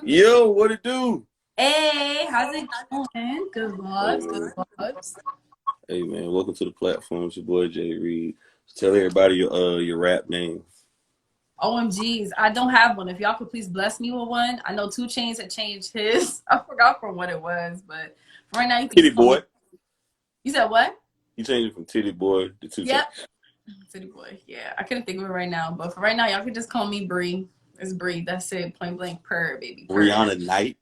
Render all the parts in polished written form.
Yo, what it do? Hey, how's it going? Good Hey vibes, good man, vibes. hey man, welcome to the platform. It's your boy Jay Reed. Tell everybody your rap name. OMGs, I don't have one. If y'all could please bless me with one. I know Two Chainz had changed his. I forgot from what it was, but for right now you can Titty just call Boy. me. You said what? You changed it from Titty Boy to Two Chainz. Yep. City Boy. Yeah, I couldn't think of it right now, but for right now y'all can just call me Bree. It's Bree. That's it. Point blank. Purr, baby. Purr. Brianna Knight.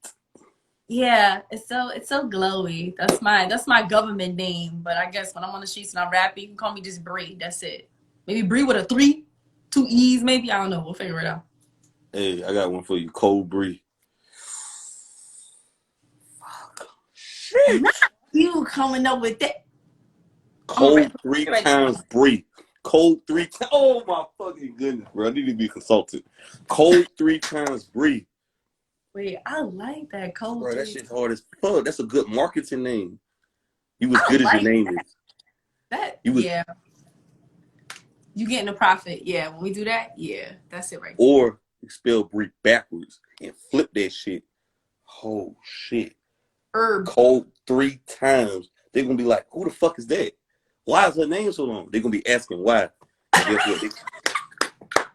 Yeah, it's so glowy. That's my government name. But I guess when I'm on the streets and I'm rapping, you can call me just Bree. That's it. Maybe Bree with a three, two E's, maybe. I don't know. We'll figure it out. Hey, I got one for you. Cold Bree. Not Shit. you coming up with that. I'm gonna Cold three write this times down. Bree. Cold three times. Oh my fucking goodness, bro. I need to be consulted. Cold three times Bree. Wait, I like that code Bro, that three. shit's hard as fuck. That's a good marketing name. You as I good as your like name is. that. You was Yeah, you getting a profit. Yeah, when we do that, yeah, that's it right there. or you spell Brie backwards and flip that shit. Oh shit. Herb. Cold three times. They're gonna be like, who the fuck is that? Why is her name so long? They're gonna be asking why. And guess what?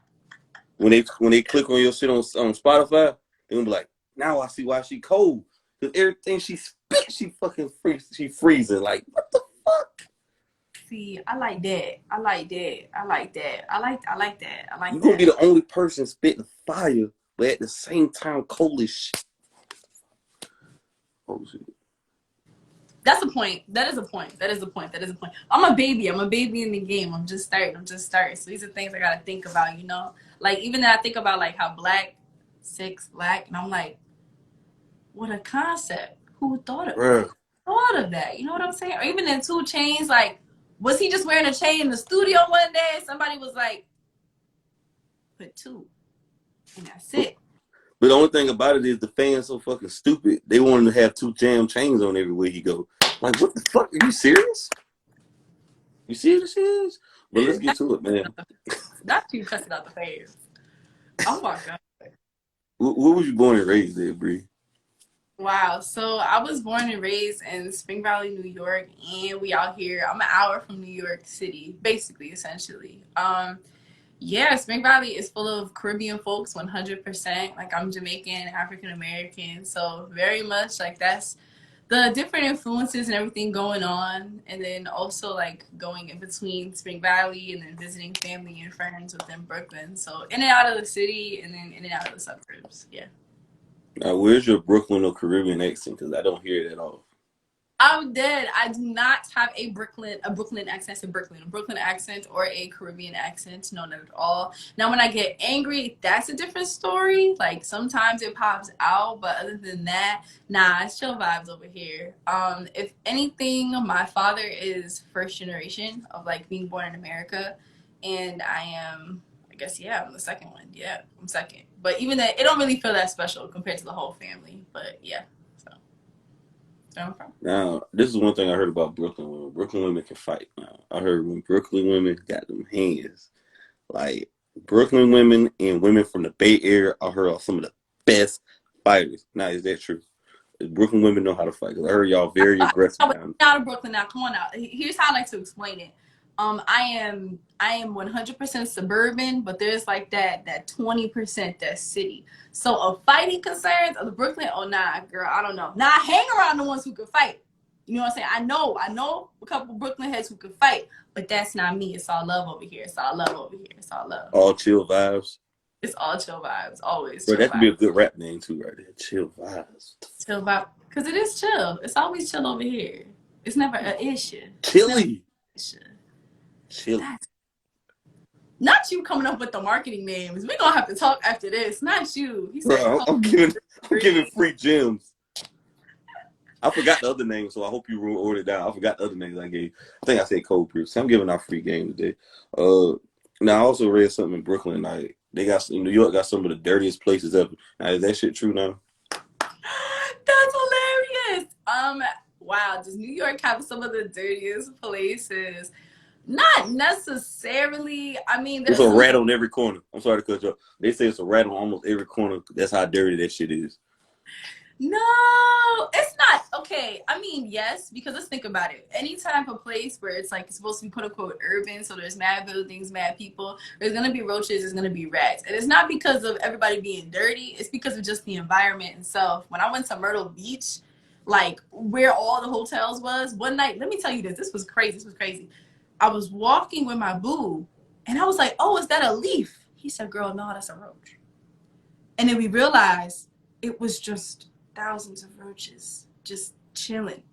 When they click on your shit on Spotify, they're gonna be like, now I see why she cold. Cause everything she spit, she fucking she freezing. Like, what the fuck? See, I like that. I like that. I like that. I like that. I You like gonna be that. the only person spitting fire, but at the same time cold as shit. Oh shit. That's a point. That is a point. That is a point. That is a point. I'm a baby. I'm a baby in the game. I'm just starting. I'm just starting. So these are things I gotta think about, you know? Like even that I think about like how black, and I'm like, what a concept. Who thought of Bruh. that? Thought of that. You know what I'm saying? Or even in Two Chains, like, was he just wearing a chain in the studio one day? Somebody was like, put two. And that's it. But the only thing about it is the fans so fucking stupid. They want him to have two jam chains on everywhere he go. Like, what the fuck? Are you serious? You serious? But let's get to it, man. Not you cussing out the fans. Oh my god. Where was you born and raised there, Bree? Wow. So I was born and raised in Spring Valley, New York, and we out here. I'm an hour from New York City, basically, essentially. Yeah, Spring Valley is full of Caribbean folks, 100%. Like I'm Jamaican, African American, so very much like that's the different influences and everything going on, and then also like going in between Spring Valley and then visiting family and friends within Brooklyn. So in and out of the city, and then in and out of the suburbs. Yeah. Now, where's your Brooklyn or Caribbean accent? Because I don't hear it at all. I'm dead. I do not have a Brooklyn accent, a Brooklyn accent or a Caribbean accent. No, not at all. Now, when I get angry, that's a different story. Like sometimes it pops out, but other than that, nah, it's chill vibes over here. If anything, my father is first generation of like being born in America, and I am. I guess yeah, I'm the second one. Yeah, I'm second. But even that, it don't really feel that special compared to the whole family. But yeah, so. No problem. Now, this is one thing I heard about Brooklyn women. Brooklyn women can fight. Now, I heard when Brooklyn women got them hands. Like, Brooklyn women and women from the Bay Area, I heard are some of the best fighters. Now, is that true? Brooklyn women know how to fight. 'Cause I heard y'all very aggressive No, now. out of Brooklyn now. Come on out. Here's how I like to explain it. I am 100% suburban, but there's like that 20% that's city. So of fighting concerns of the Brooklyn, oh nah, girl, I don't know. Now I hang around the ones who can fight. You know what I'm saying? I know a couple Brooklyn heads who can fight, but that's not me. It's all love over here. It's all love over here. It's all love. All chill vibes. It's all chill vibes. Always Bro, chill that could be a vibes. good rap name too, right there. Chill vibes. Chill vibe. Because it is chill. It's always chill over here. It's never an issue. It's never an Chilly. issue. Chilly. That's not you coming up with the marketing names. We're gonna have to talk after this. Not you. He said Bro, code I'm giving three. free gems. I forgot the other names, so I hope you wrote it down. I forgot the other names I gave. I think I said Cold Brew. So I'm giving out free game today. Now I also read something in Brooklyn. Like they got in New York got some of the dirtiest places ever. Now is that shit true now? That's hilarious. Wow, does New York have some of the dirtiest places? Not necessarily. I mean, It's there's a some. rat on every corner. I'm sorry to cut you off. They say it's a rat on almost every corner. That's how dirty that shit is. No, it's not. Okay, I mean, yes, because let's think about it. Any type of place where it's like it's supposed to be quote unquote urban, so there's mad buildings, mad people, there's gonna be roaches, there's gonna be rats. And it's not because of everybody being dirty, it's because of just the environment itself. When I went to Myrtle Beach, like where all the hotels was, one night, let me tell you this was crazy. This was crazy. I was walking with my boo, and I was like, oh, is that a leaf? He said, girl, no, that's a roach. And then we realized it was just thousands of roaches just chilling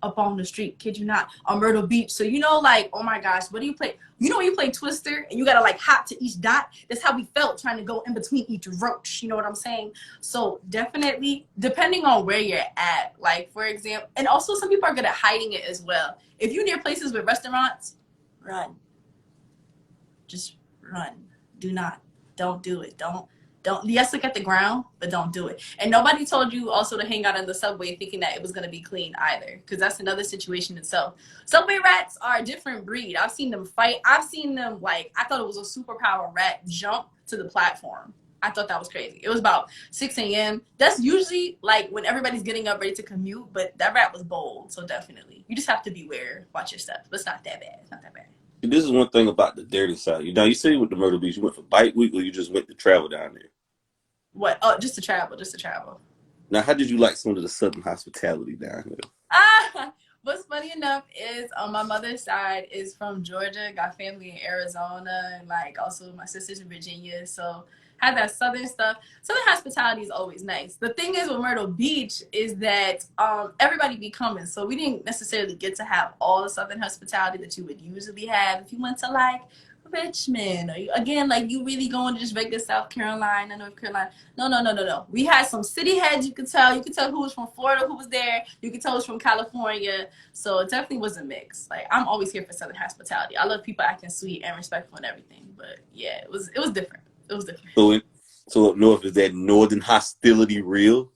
up on the street. Kid you not, on Myrtle Beach. So you know, like, oh my gosh, what do you play? You know when you play Twister and you gotta like hop to each dot? That's how we felt trying to go in between each roach. You know what I'm saying? So definitely, depending on where you're at, like for example, and also some people are good at hiding it as well. If you're near places with restaurants, run. Just run. Do not. Don't do it. Don't. Yes, look at the ground, but don't do it. And nobody told you also to hang out in the subway thinking that it was going to be clean either, because that's another situation itself. Subway rats are a different breed. I've seen them fight. I've seen them, like, I thought it was a superpower rat jump to the platform. I thought that was crazy. It was about 6 a.m. That's usually like when everybody's getting up ready to commute, but that rat was bold. So definitely, you just have to beware, watch your steps. But it's not that bad. It's not that bad. This is one thing about the dirty side. Now, you say you went to Myrtle Beach. You went for bike week or you just went to travel down there? What? Oh, just to travel, just to travel. Now, how did you like some of the southern hospitality down here? What's funny enough is on my mother's side is from Georgia, got family in Arizona, and like also my sister's in Virginia. So had that southern stuff. Southern hospitality is always nice. The thing is with Myrtle Beach is that everybody be coming, so we didn't necessarily get to have all the southern hospitality that you would usually have if you went to like Richmond or again like you really going to just regular South Carolina, North Carolina. No. We had some city heads. You could tell. You could tell who was from Florida, who was there. You could tell who was from California. So it definitely was a mix. Like I'm always here for Southern hospitality. I love people acting sweet and respectful and everything. But yeah, it was different. It was different. So, so up north, is that northern hostility real?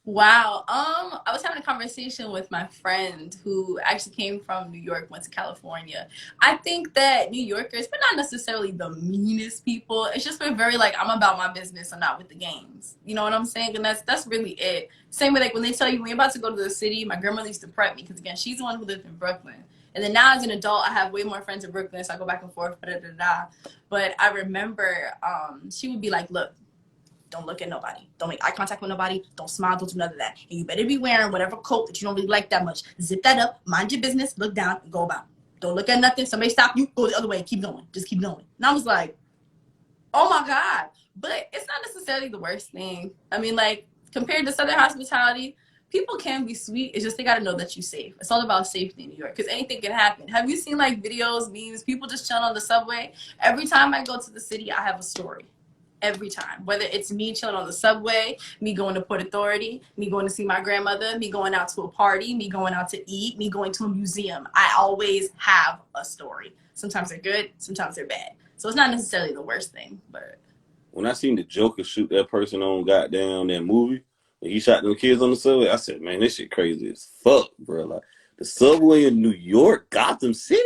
Wow. I was having a conversation with my friend who actually came from New York, went to California. I think that New Yorkers, but not necessarily the meanest people. It's just we're very like, I'm about my business, I'm not with the games. You know what I'm saying? And that's really it. Same way like when they tell you when you're about to go to the city, my grandmother used to prep me because again, she's the one who lived in Brooklyn. And then now as an adult, I have way more friends in Brooklyn, so I go back and forth. But I remember she would be like, look, don't look at nobody. Don't make eye contact with nobody. Don't smile. Don't do none of that. And you better be wearing whatever coat that you don't really like that much. Zip that up. Mind your business. Look down and go about. Don't look at nothing. Somebody stop you. Go the other way. Keep going. Just keep going. And I was like, oh my God. But it's not necessarily the worst thing. I mean, like, compared to Southern hospitality, people can be sweet. It's just they got to know that you're safe. It's all about safety in New York because anything can happen. Have you seen like videos, memes, people just chilling on the subway? Every time I go to the city, I have a story every time. Whether it's me chilling on the subway, me going to Port Authority, me going to see my grandmother, me going out to a party, me going out to eat, me going to a museum. I always have a story. Sometimes they're good, sometimes they're bad. So it's not necessarily the worst thing, but When I seen the Joker shoot that person on goddamn that movie, when he shot them kids on the subway, I said, man, this shit crazy as fuck, bro. Like the subway in New York, Gotham City,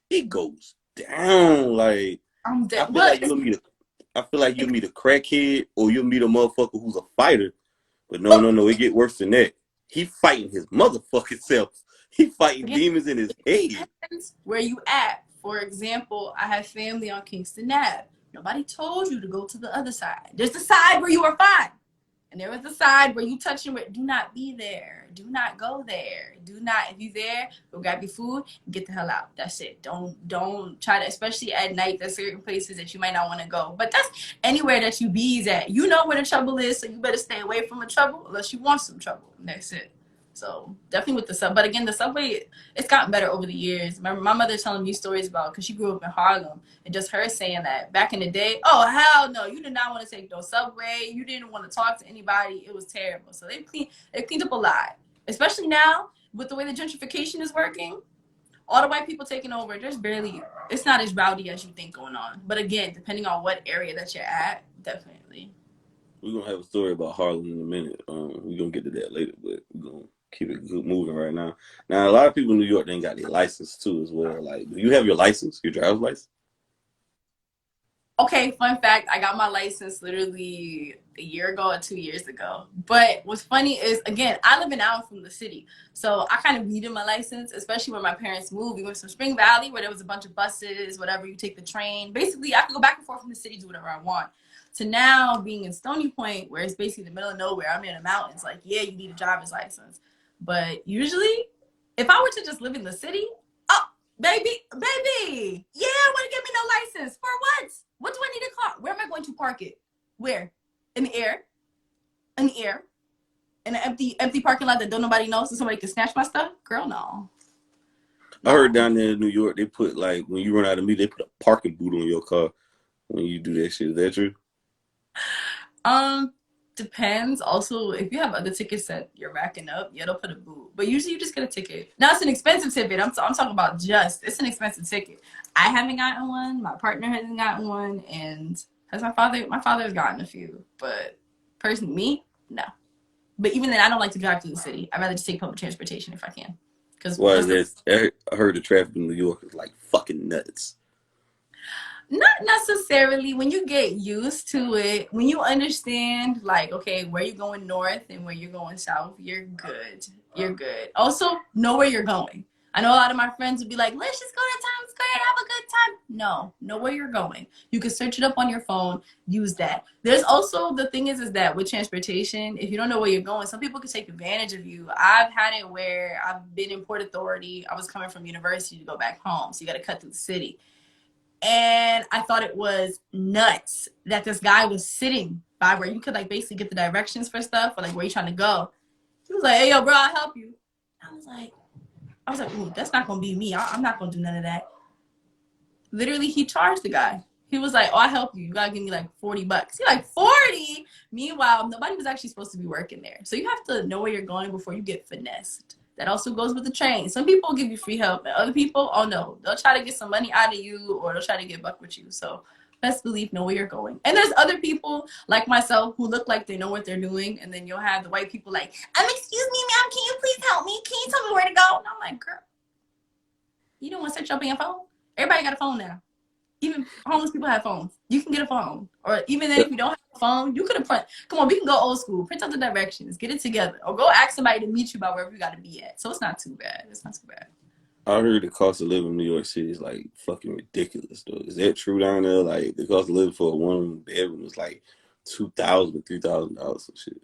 it goes down. Like I'm I dead. feel Well, like you'll meet a crackhead or you'll meet a motherfucker who's a fighter. But no, it get worse than that. He fighting his motherfucking self. He fighting demons in his head. depends where you at. For example, I have family on Kingston Ave. Nobody told you to go to the other side. There's the side where you are fine. And there was the side where you touching with, do not be there. Do not go there. Do not, if you there, go grab your food and get the hell out. That's it. Don't try to, especially at night, there's certain places that you might not want to go. But that's anywhere that you bees at. You know where the trouble is, so you better stay away from the trouble unless you want some trouble. And that's it. So definitely with the sub, but again, the subway it's gotten better over the years. Remember, my mother telling me stories about because she grew up in Harlem, and just her saying that back in the day, oh hell no, you did not want to take no subway. You didn't want to talk to anybody. It was terrible. So they cleaned up a lot, especially now with the way the gentrification is working. All the white people taking over. There's barely. It's not as rowdy as you think going on. But again, depending on what area that you're at, definitely. We're gonna have a story about Harlem in a minute. We're gonna get to that later, but we're gonna keep it good moving right now. Now, a lot of people in New York, they ain't got their license too as well. Like, do you have your license, your driver's license? Okay, fun fact, I got my license literally a year ago or 2 years ago. But what's funny is, again, I live in Allen from the city. So I kind of needed my license, especially when my parents moved. We went from Spring Valley, where there was a bunch of buses, whatever, you take the train. Basically, I could go back and forth from the city, do whatever I want. To now being in Stony Point, where it's basically the middle of nowhere, I'm in the mountains. Like, yeah, you need a driver's license. But usually, if I were to just live in the city, oh, baby, yeah, I want to get me no license. For what? What do I need a car? Where am I going to park it? Where? In the air? In the air? In an empty parking lot that don't nobody knows so somebody can snatch my stuff? Girl, no. I heard No. down there in New York, they put like when you run out of meat, they put a parking boot on your car when you do that shit. Is that true? Um, Depends. Also, if you have other tickets that you're racking up, yeah, they'll put a boot. But usually you just get a ticket. Now it's an expensive ticket. I'm talking about it's an expensive ticket. I haven't gotten one. My partner hasn't gotten one, and has my father has gotten a few. But personally, me, no. But even then, I don't like to drive through the city. I'd rather just take public transportation if I can. Because Why is just that? I heard the traffic in New York is like fucking nuts. not necessarily. When you get used to it, when you understand, like, okay, where you're going north and where you're going south, you're good. You're good. Also, know where you're going. I know a lot of my friends would be like, let's just go to Times Square and have a good time. No, know where you're going. You can search it up on your phone, use that. There's also, the thing is that with transportation, if you don't know where you're going, some people can take advantage of you. I've had it where I've been in Port Authority. I was coming from university to go back home, so you got to cut through the city. And I thought it was nuts that this guy was sitting by where you could like basically get the directions for stuff or like where you're trying to go. He was like, hey, yo, bro, I'll help you. I was like, ooh, that's not gonna be me. I'm not gonna do none of that. Literally, he charged the guy. He was like, oh, I'll help you. You gotta give me like $40. He like 40. Meanwhile, nobody was actually supposed to be working there. So you have to know where you're going before you get finessed. That also goes with the train. Some people give you free help, and other people, oh no, they'll try to get some money out of you or they'll try to get buck with you. So best believe know where you're going. And there's other people like myself who look like they know what they're doing, and then you'll have the white people like, excuse me, ma'am, can you please help me? Can you tell me where to go? And I'm like, girl, you don't want to search up on your phone? Everybody got a phone now. Even homeless people have phones. You can get a phone. Or even then, if you don't have a phone, you could have print. Come on, we can go old school. Print out the directions. Get it together. Or go ask somebody to meet you by wherever you got to be at. So it's not too bad. It's not too bad. I heard the cost of living in New York City is like fucking ridiculous though. Is that true down there? Like the cost of living for a one bedroom is like $2,000, $3,000 and shit.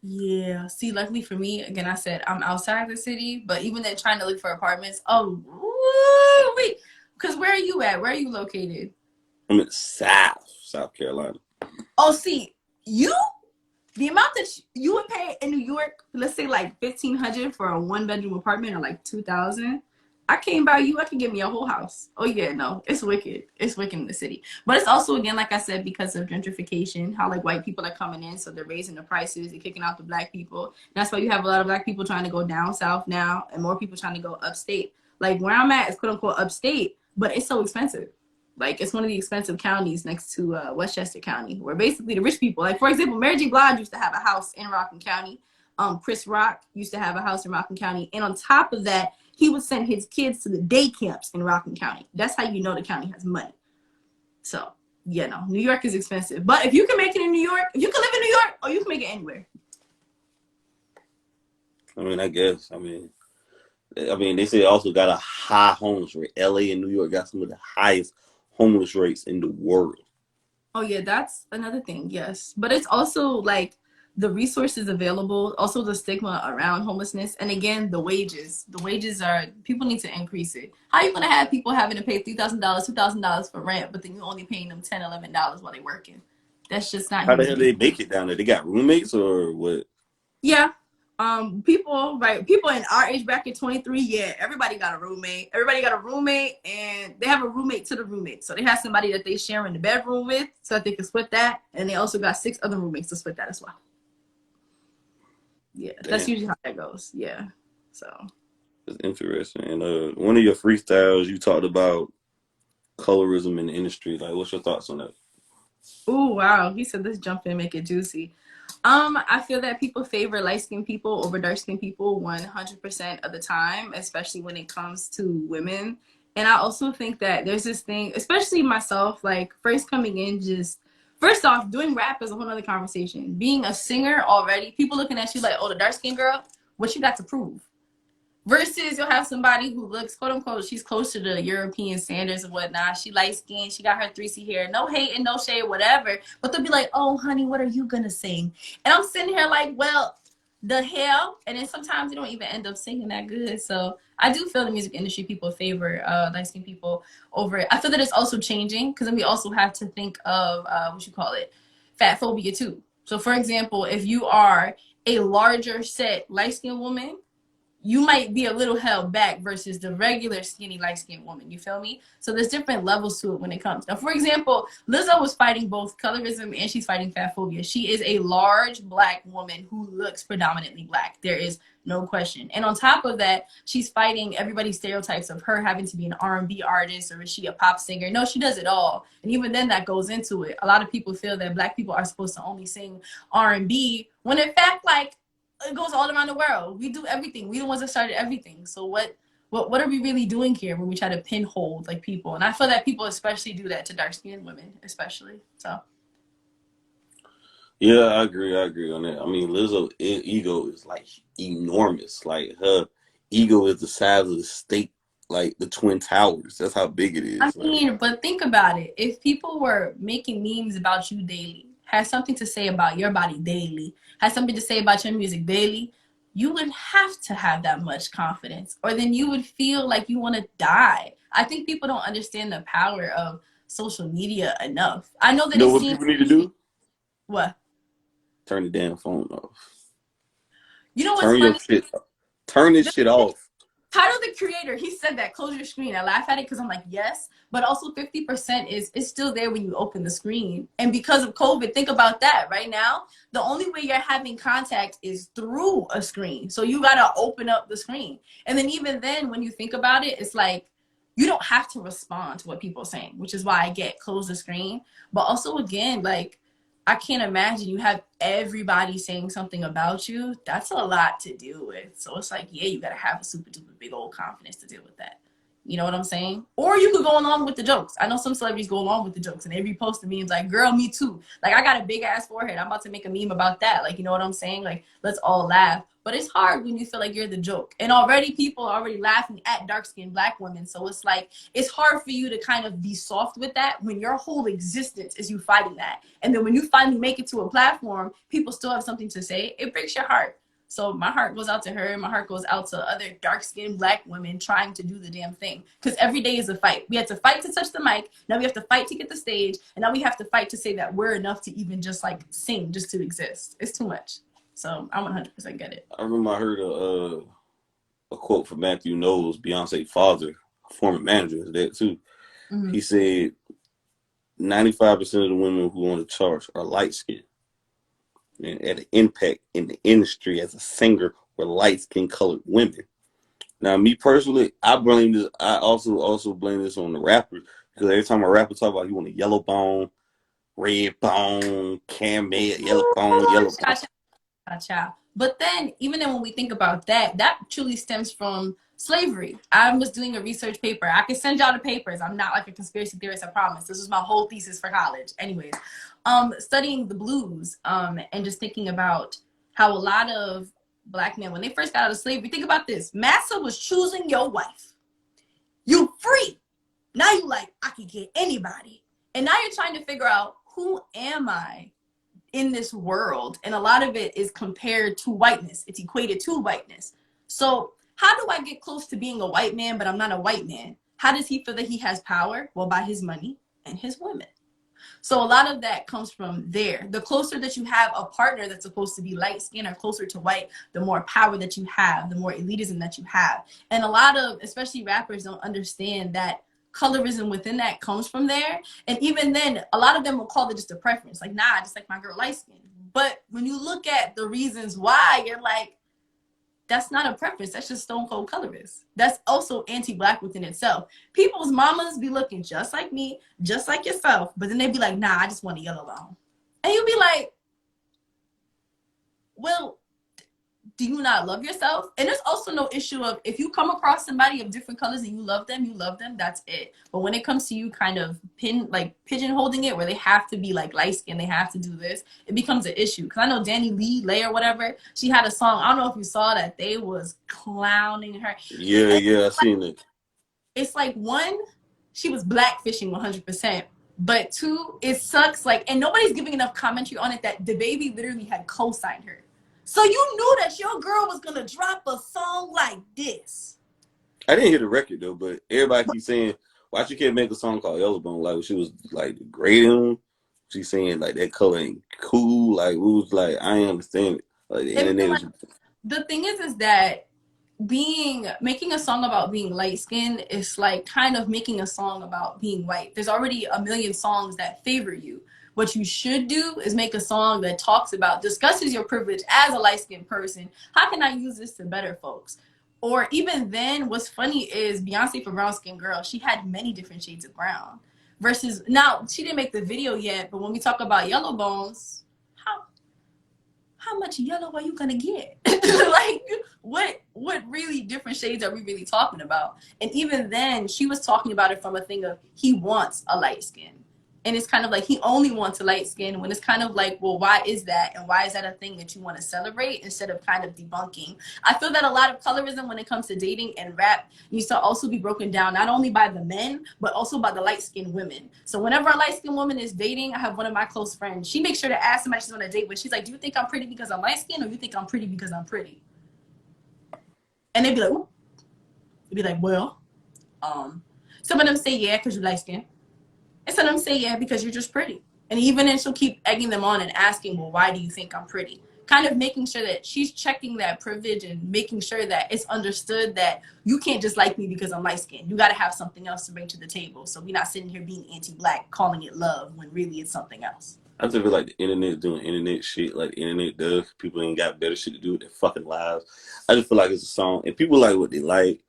Yeah. See, luckily for me, again, I said I'm outside the city, but even then trying to look for apartments, oh, wait. Because where are you at? Where are you located? I'm in the South Carolina. Oh, see, the amount that you would pay in New York, let's say like 1,500 for a one bedroom apartment or like 2,000. I came by you, I could give me a whole house. Oh yeah, no, it's wicked. It's wicked in the city. But it's also, again, like I said, because of gentrification, how like white people are coming in, so they're raising the prices, they're kicking out the black people. And that's why you have a lot of black people trying to go down south now and more people trying to go upstate. Like where I'm at is quote unquote upstate, but it's so expensive. Like it's one of the expensive counties next to Westchester County, where basically the rich people, like for example, Mary J. Blige used to have a house in Rockland County. Chris Rock used to have a house in Rockland County, and on top of that, he would send his kids to the day camps in Rockland County. That's how you know the county has money. So yeah, no, New York is expensive, but if you can make it in New York, if you can live in New York, or you can make it anywhere. I mean, I guess. They say also got a high homeless rate. LA and New York got some of the highest homeless rates in the world. Oh yeah, that's another thing. Yes, but it's also like the resources available, also the stigma around homelessness, and again the wages. The wages are people need to increase it. How are you gonna have people having to pay $3,000, $2,000 for rent, but then you only paying them $10, $11 while they're working? That's just not How the human hell being. they make it down there? They got roommates or what? Yeah. People, right? People in our age bracket, 23. Yeah, everybody got a roommate. Everybody got a roommate, and they have a roommate to the roommate. So they have somebody that they share in the bedroom with, so that they can split that, and they also got 6 other roommates to split that as well. Yeah, that's Damn, usually how that goes. Yeah. So. that's interesting. And one of your freestyles, you talked about colorism in the industry. Like, what's your thoughts on that? Oh wow, he said let's jump in and make it juicy. I feel that people favor light-skinned people over dark-skinned people 100% of the time, especially when it comes to women. And I also think that there's this thing, especially myself, like first coming in, just first off, doing rap is a whole other conversation. Being a singer already, people looking at you like, oh, the dark-skinned girl, what you got to prove? Versus you'll have somebody who looks, quote unquote, she's closer to European standards and whatnot. She light skinned, she got her 3C hair, no hate and no shade, whatever. But they'll be like, oh, honey, what are you gonna sing? And I'm sitting here like, well, the hell. And then sometimes you don't even end up singing that good. So I do feel the music industry people favor light skinned people over it. I feel that it's also changing because then we also have to think of what you call it, fat phobia too. So for example, if you are a larger set light skinned woman, you might be a little held back versus the regular skinny light-skinned woman. You feel me? So there's different levels to it when it comes. Now, for example, Lizzo was fighting both colorism and she's fighting fat phobia. She is a large black woman who looks predominantly black. There is no question. And on top of that, she's fighting everybody's stereotypes of her having to be an R&B artist or is she a pop singer? No, she does it all. And even then that goes into it. A lot of people feel that black people are supposed to only sing R&B when in fact, like, it goes all around the world. We do everything. We the ones that started everything. So what are we really doing here when we try to pinhold like people? And I feel that people especially do that to dark skinned women, especially. So Yeah, I agree. I agree on that. I mean, Lizzo ego is like enormous. Like her ego is the size of the state, like the Twin Towers. That's how big it I is. Like, mean, but think about it. If people were making memes about you daily, had something to say about your body daily, had something to say about your music daily, you wouldn't have to have that much confidence. Or then you would feel like you want to die. I think people don't understand the power of social media enough. I know you that know it what seems people need to easy. do? What? Turn the damn phone off. You know what's Turn your funny? shit. Turn this shit off. Tyler the Creator, he said that. Close your screen. I laugh at it because I'm like, yes, but also 50% is it's still there when you open the screen. And because of COVID, think about that. Right now, the only way you're having contact is through a screen. So you gotta open up the screen. And then even then, when you think about it, it's like you don't have to respond to what people are saying, which is why I get close the screen. But also again, like I can't imagine you have everybody saying something about you. That's a lot to deal with. So it's like, yeah, you gotta have a super duper big old confidence to deal with that. You know what I'm saying? Or you could go along with the jokes. I know some celebrities go along with the jokes and they repost the memes like, girl, me too. Like I got a big ass forehead. I'm about to make a meme about that. Like, you know what I'm saying? Like, let's all laugh. But it's hard when you feel like you're the joke. And already people are already laughing at dark-skinned black women. So it's like, it's hard for you to kind of be soft with that when your whole existence is you fighting that. And then when you finally make it to a platform, people still have something to say. It breaks your heart. So my heart goes out to her. My heart goes out to other dark-skinned black women trying to do the damn thing. Because every day is a fight. We have to fight to touch the mic. Now we have to fight to get the stage. And now we have to fight to say that we're enough to even just like sing, just to exist. It's too much. So I 100% get it. I remember I heard a quote from Matthew Knowles, Beyonce's father, former manager, is that too. Mm-hmm. He said 95% of the women who on the charts are light skinned. And at an impact in the industry as a singer were light skinned colored women. Now, me personally, I blame this. I also blame this on the rappers because every time a rapper talk about he want a yellow bone, red bone, camel, yellow bone, yellow bone. Child. But then, even then, when we think about that, that truly stems from slavery. I was doing a research paper. I can send y'all the papers. I'm not like a conspiracy theorist, I promise. This was my whole thesis for college. Anyways, studying the blues, and just thinking about how a lot of black men, when they first got out of slavery, think about this. Massa was choosing your wife. You free. Now you like, I can get anybody. And now you're trying to figure out, who am I in this world? And a lot of it is compared to whiteness. It's equated to whiteness. So how do I get close to being a white man, but I'm not a white man? How does he feel that he has power? Well, by his money and his women. So a lot of that comes from there. The closer that you have a partner that's supposed to be light skinned or closer to white, the more power that you have, the more elitism that you have. And a lot of, especially rappers, don't understand that colorism within that comes from there. And even then, a lot of them will call it just a preference. Like, nah, I just like my girl light skinned. But when you look at the reasons why, you're like, that's not a preference. That's just stone cold colorist. That's also anti-black within itself. People's mamas be looking just like me, just like yourself, but then they be like, nah, I just want a yellow bone. And you be like, well, do you not love yourself? And there's also no issue of if you come across somebody of different colors and you love them, that's it. But when it comes to you kind of pigeonholing it where they have to be like light skin, they have to do this, it becomes an issue. Because I know Danny Lee, Lay or whatever, she had a song, I don't know if you saw that, they was clowning her. Yeah, yeah, I seen it. It's like, one, she was blackfishing 100%. But two, it sucks. Like, and nobody's giving enough commentary on it that the baby literally had co-signed her. So you knew that your girl was gonna drop a song like this. I didn't hear the record though, but everybody keeps saying, "Why she can't make a song called Yellowbone?" Like she was like degrading. She's saying like that color ain't cool. Like we was like, I ain't understand it. Like the internet Like, is. the thing is that making a song about being light skinned is like kind of making a song about being white. There's already a million songs that favor you. What you should do is make a song that discusses your privilege as a light skinned person. How can I use this to better folks? Or even then, what's funny is Beyonce for Brown Skin Girl, she had many different shades of brown. Versus, now, she didn't make the video yet, but when we talk about Yellow Bones, how much yellow are you gonna get? Like, what really different shades are we really talking about? And even then, she was talking about it from a thing of he wants a light skin. And it's kind of like he only wants a light skin, when it's kind of like, well, why is that? And why is that a thing that you want to celebrate instead of kind of debunking? I feel that a lot of colorism when it comes to dating and rap needs to also be broken down, not only by the men, but also by the light-skinned women. So whenever a light-skinned woman is dating, I have one of my close friends. She makes sure to ask somebody she's on a date with. She's like, do you think I'm pretty because I'm light-skinned, or you think I'm pretty because I'm pretty? And they'd be like, ooh. They'd be like, well, some of them say yeah because you're light-skinned. And some of them say, yeah, because you're just pretty. And even then she'll keep egging them on and asking, well, why do you think I'm pretty? Kind of making sure that she's checking that privilege and making sure that it's understood that you can't just like me because I'm light skinned. You got to have something else to bring to the table. So we're not sitting here being anti-black, calling it love when really it's something else. I just feel like the internet doing internet shit like the internet does. People ain't got better shit to do with their fucking lives. I just feel like it's a song and people like what they like.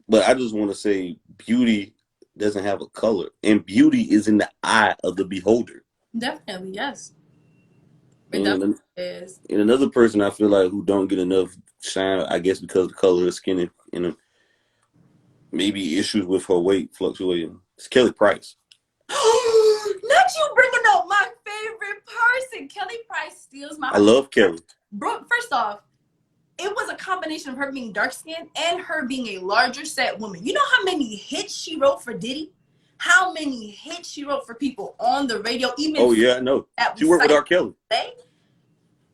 But I just want to say beauty doesn't have a color, and beauty is in the eye of the beholder. Definitely, yes. It And, definitely is. and another person I feel like who don't get enough shine, I guess because of the color of her skin and maybe issues with her weight fluctuating, it's Kelly Price. Not you bringing up my favorite person. Kelly Price steals my I love Kelly. Bro, first off, it was a combination of her being dark skinned and her being a larger set woman. You know how many hits she wrote for Diddy? How many hits she wrote for people on the radio? Even oh yeah, I know. She worked with R. Kelly.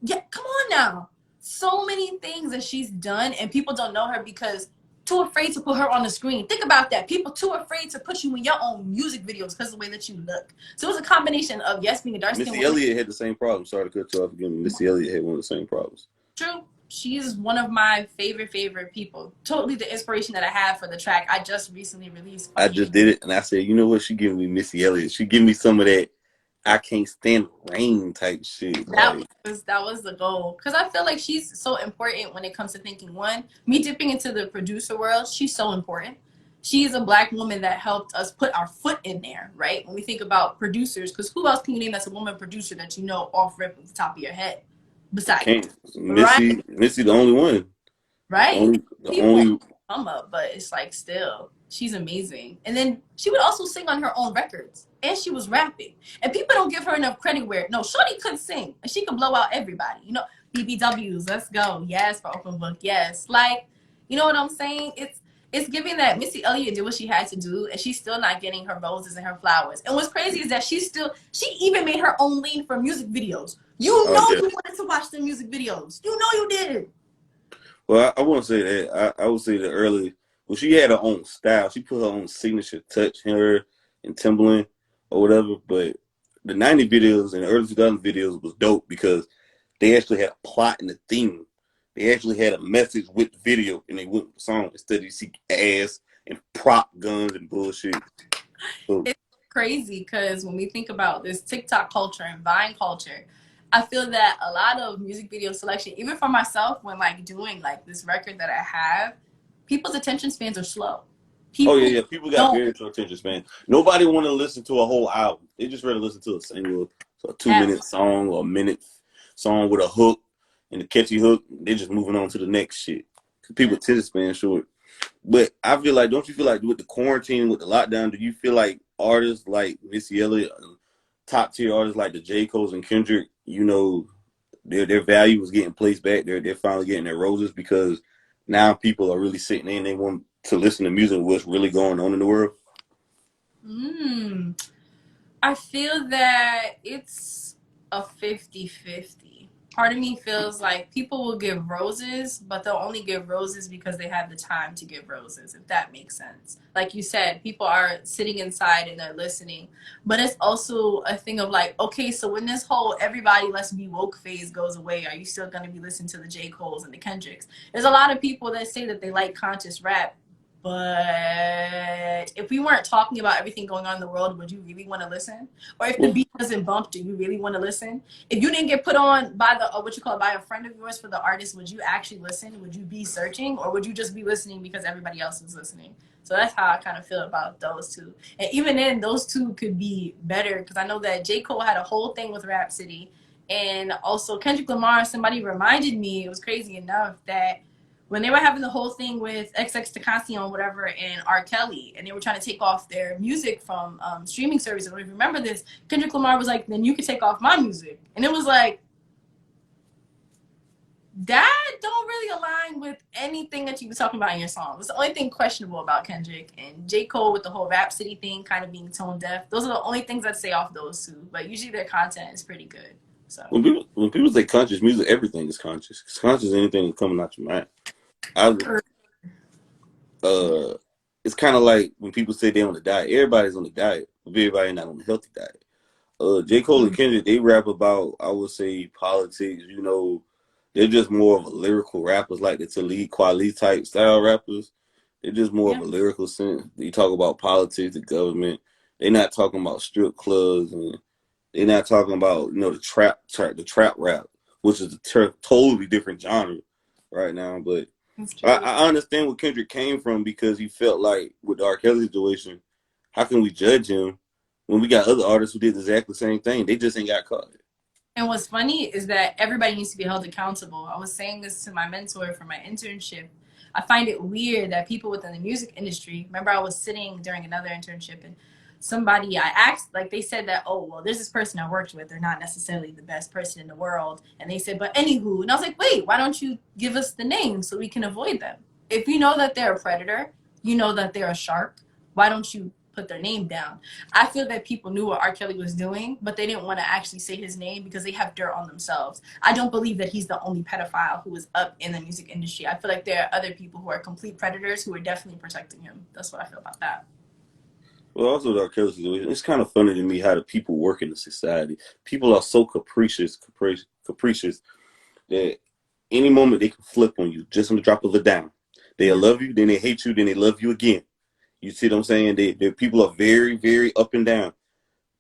Yeah, come on now. So many things that she's done, and people don't know her because too afraid to put her on the screen. Think about that. People too afraid to put you in your own music videos because of the way that you look. So it was a combination of, yes, being a dark skinned Missy Elliott had the same problem. Sorry to cut you off again. Missy Elliott had one of the same problems. True. She's one of my favorite people. Totally the inspiration that I have for the track I just recently released. I just did it, and I said, you know what? She giving me Missy Elliott. She giving me some of that I can't stand rain type shit. That was the goal. Because I feel like she's so important when it comes to thinking. One, me dipping into the producer world, she's so important. She's a black woman that helped us put our foot in there, right? When we think about producers, because who else can you name that's a woman producer that you know off rip at the top of your head? Besides Missy, the only one. Right? The only come up, but it's like still, she's amazing. And then she would also sing on her own records, and she was rapping. And people don't give her enough credit where no, Shorty could sing, and she could blow out everybody. You know, BBWs, let's go. Yes, for open book. Yes, like you know what I'm saying? It's giving that Missy Elliott did what she had to do, and she's still not getting her roses and her flowers. And what's crazy is that she even made her own lane for music videos. You know you wanted to watch the music videos. You know you did. Well, I won't say that. I would say that early, well, she had her own style. She put her own signature touch in her and Timbaland or whatever. But the 90 videos and the early 2000 videos was dope because they actually had a plot and a theme. They actually had a message with the video, and they went with the song instead of you see ass and prop guns and bullshit. So, it's crazy because when we think about this TikTok culture and Vine culture, I feel that a lot of music video selection, even for myself, when like doing like this record that I have, people's attention spans are slow. People got very short attention span. Nobody want to listen to a whole album. They just rather listen to a single, so a 2-minute song or a minute song with a hook. and the catchy hook, they're just moving on to the next shit. People attention span short. But I feel like, don't you feel like with the quarantine, with the lockdown, do you feel like artists like Missy Elliott, top tier artists like the J. Cole's and Kendrick, you know, their value was getting placed back. They're finally getting their roses because now people are really sitting in. They want to listen to music, what's really going on in the world. Mm. I feel that it's a 50-50. Part of me feels like people will give roses, but they'll only give roses because they have the time to give roses, if that makes sense. Like you said, people are sitting inside and they're listening. But it's also a thing of like, okay, so when this whole everybody let's be woke phase goes away, are you still going to be listening to the J. Cole's and the Kendricks? There's a lot of people that say that they like conscious rap, but if we weren't talking about everything going on in the world, would you really want to listen? Or if the Well, beat doesn't bump, do you really want to listen? If you didn't get put on by the what you call it, by a friend of yours for the artist, would you actually listen? Would you be searching, or would you just be listening because everybody else is listening? So that's how I kind of feel about those two. And even then, those two could be better because I know that J. Cole had a whole thing with Rhapsody, and also Kendrick Lamar. Somebody reminded me, it was crazy enough that when they were having the whole thing with XXXTentacion, whatever, and R. Kelly, and they were trying to take off their music from streaming services. I don't even remember this. Kendrick Lamar was like, "Then you can take off my music," and it was like, that don't really align with anything that you were talking about in your song. It's the only thing questionable about Kendrick and J. Cole with the whole Rhapsody thing kind of being tone deaf. Those are the only things I'd say off those two. But usually their content is pretty good. So when people say conscious music, everything is conscious. It's conscious anything that's coming out your mind. I uh, it's kind of like when people say they're on a diet. Everybody's on a diet, but everybody not on a healthy diet. J. Cole and Kendrick, they rap about, I would say, politics. You know, they're just more of a lyrical rappers, like the Talib Kweli type style rappers. They're just more of yeah, a lyrical sense. You talk about politics, the government. They're not talking about strip clubs, and they're not talking about the trap rap, which is a totally different genre right now. But it's I, true. I understand where Kendrick came from because he felt like with the R. Kelly situation, how can we judge him when we got other artists who did exactly the same thing? They just ain't got caught. And what's funny is that everybody needs to be held accountable. I was saying this to my mentor for my internship. I find it weird that people within the music industry, remember I was sitting during another internship and somebody I asked, like they said that, oh, well, there's this person I worked with. They're not necessarily the best person in the world. And they said, but anywho. And I was like, wait, why don't you give us the name so we can avoid them? If you know that they're a predator, you know that they're a shark, why don't you put their name down? I feel that people knew what R. Kelly was doing, but they didn't want to actually say his name because they have dirt on themselves. I don't believe that he's the only pedophile who is up in the music industry. I feel like there are other people who are complete predators who are definitely protecting him. That's what I feel about that. Well, also the R. Kelly situation, it's kind of funny to me how the people work in the society. People are so capricious that any moment they can flip on you just on the drop of a dime. They'll Yeah. love you, then they hate you, then they love you again. You see what I'm saying? People are very, very up and down.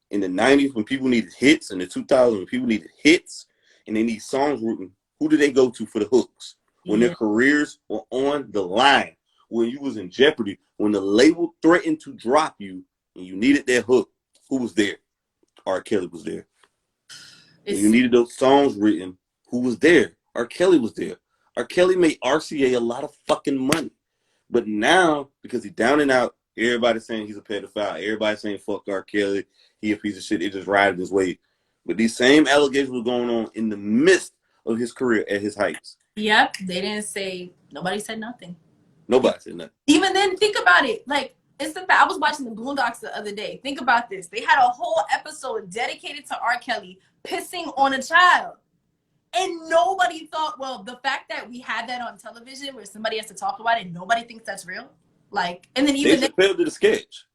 In the 90s, when people needed hits, in the 2000s, when people needed hits and they need songs written, who did they go to for the hooks? When their Yeah. careers were on the line, when you was in jeopardy, when the label threatened to drop you and you needed that hook, who was there? R. Kelly was there. When you It's needed those songs written, who was there? R. Kelly was there. R. Kelly made RCA a lot of fucking money. But now, because he's down and out, everybody's saying he's a pedophile. Everybody's saying fuck R. Kelly. He a piece of shit. They just riding his way. But these same allegations were going on in the midst of his career at his heights. yep. They didn't say nobody said nothing. Nobody said nothing. Even then, think about it. Like it's the fact I was watching the Boondocks the other day. Think about this. They had a whole episode dedicated to R. Kelly pissing on a child. And nobody thought, well, the fact that we had that on television where somebody has to talk about it, nobody thinks that's real. Like, and then They even then, just failed to the sketch.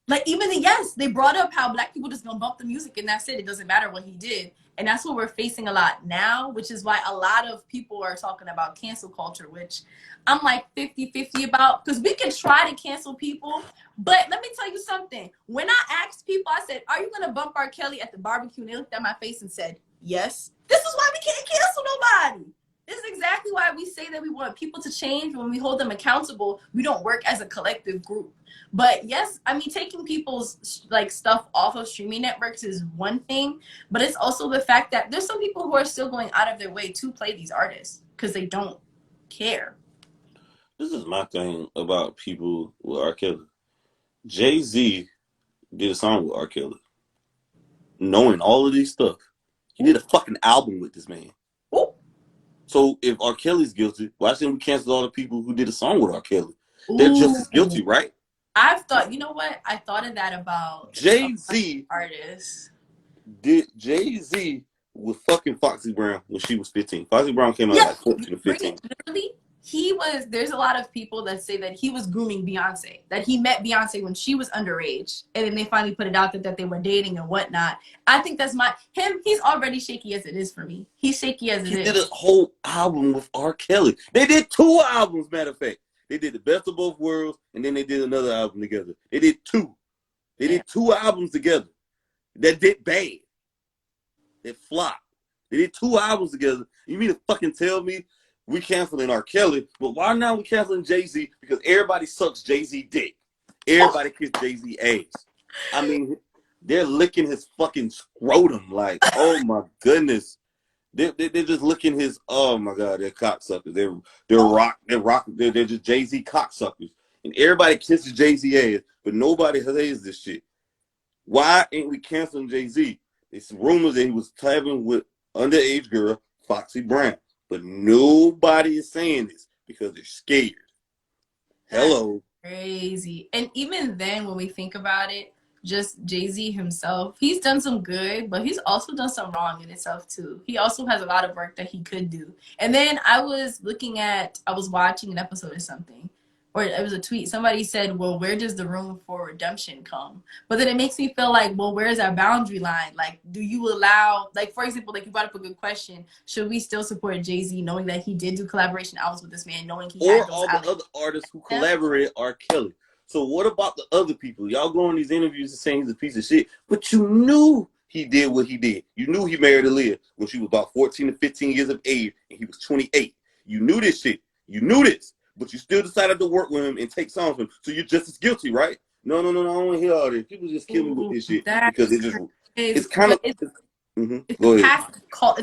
like even then, yes, they brought up how black people just gonna bump the music and that's it. It doesn't matter what he did. And that's what we're facing a lot now, which is why a lot of people are talking about cancel culture, which I'm like 50-50 about. Because we can try to cancel people, but let me tell you something. When I asked people, I said, are you gonna bump R. Kelly at the barbecue? And they looked at my face and said, yes. This is why we can't cancel nobody. This is exactly why we say that we want people to change. When we hold them accountable, we don't work as a collective group. But yes, I mean, taking people's like stuff off of streaming networks is one thing, but it's also the fact that there's some people who are still going out of their way to play these artists because they don't care. This is my thing about people with R. Kelly. Jay-Z did a song with R. Kelly. Knowing all of these stuff. He did a fucking album with this man. Ooh. So if R. Kelly's guilty, why shouldn't we cancel all the people who did a song with R. Kelly? They're just as guilty, right? I've thought, you know what? I thought of that about Jay-Z artists. Jay-Z with fucking Foxy Brown when she was 15. Foxy Brown came out like 14 or 15. Literally, there's a lot of people that say that he was grooming Beyonce, that he met Beyonce when she was underage, and then they finally put it out there that they were dating and whatnot. I think that's he's already shaky as it is for me. He's shaky as it is. He did a whole album with R. Kelly. They did 2 albums, matter of fact. They did The Best of Both Worlds, and then they did another album together. They did 2. They did 2 albums together that did bad. That flopped. They did 2 albums together. You mean to fucking tell me we canceling R. Kelly, but why now we canceling Jay-Z? Because everybody sucks Jay-Z dick. Everybody kiss Jay-Z ass. I mean, they're licking his fucking scrotum. Like, oh my goodness. They're just licking his, oh my God, they're cocksuckers. They're just Jay-Z cocksuckers. And everybody kisses Jay-Z ass, but nobody says this shit. Why ain't we canceling Jay-Z? It's rumors that he was having with underage girl, Foxy Brown. But nobody is saying this because they're scared. Hello. That's crazy. And even then, when we think about it, just Jay-Z himself, he's done some good, but he's also done some wrong in itself too. He also has a lot of work that he could do. And then I was watching an episode or something, or it was a tweet. Somebody said, well, where does the room for redemption come? But then it makes me feel like, well, where's our boundary line? Like, do you allow, like, for example, like you brought up a good question. Should we still support Jay-Z knowing that he did do collaboration albums with this man, knowing he had those all the other artists who collaborated are Kelly. So what about the other people? Y'all go on these interviews and saying he's a piece of shit, but you knew he did what he did. You knew he married Aaliyah when she was about 14 to 15 years of age, and he was 28. You knew this shit. You knew this. But you still decided to work with him and take songs from him. So you're just as guilty, right? No, I don't want to hear all this. People just kill me with this shit because it's kind of. It's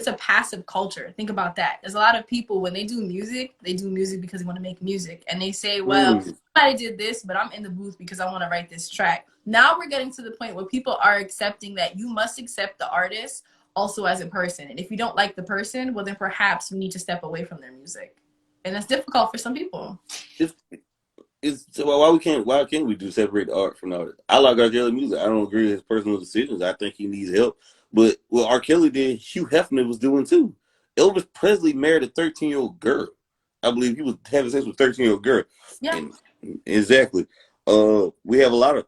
a passive culture. Think about that. There's a lot of people when they do music because they want to make music, and they say, "Well, somebody did this, but I'm in the booth because I want to write this track." Now we're getting to the point where people are accepting that you must accept the artist also as a person, and if you don't like the person, well, then perhaps we need to step away from their music. And that's difficult for some people. Why can't we do separate the art from the artist? I like R. Kelly music. I don't agree with his personal decisions. I think he needs help. But what R. Kelly did, Hugh Hefner was doing too. Elvis Presley married a 13-year-old girl. I believe he was having sex with a 13-year-old girl. Yeah. And exactly. We have a lot of.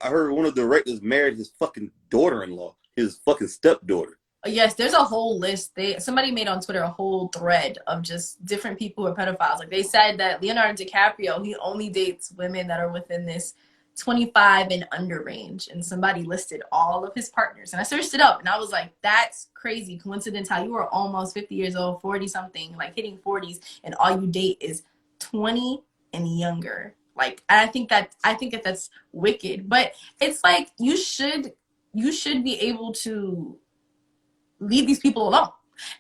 I heard one of the directors married his fucking daughter-in-law, his fucking stepdaughter. Yes, there's a whole list. Somebody made on Twitter a whole thread of just different people who are pedophiles. Like they said that Leonardo DiCaprio, he only dates women that are within this 25 and under range. And somebody listed all of his partners. And I searched it up and I was like, that's crazy. Coincidence how you are almost 50 years old, 40 something, like hitting 40s, and all you date is 20 and younger. Like, I think that that's wicked. But it's like you should be able to leave these people alone.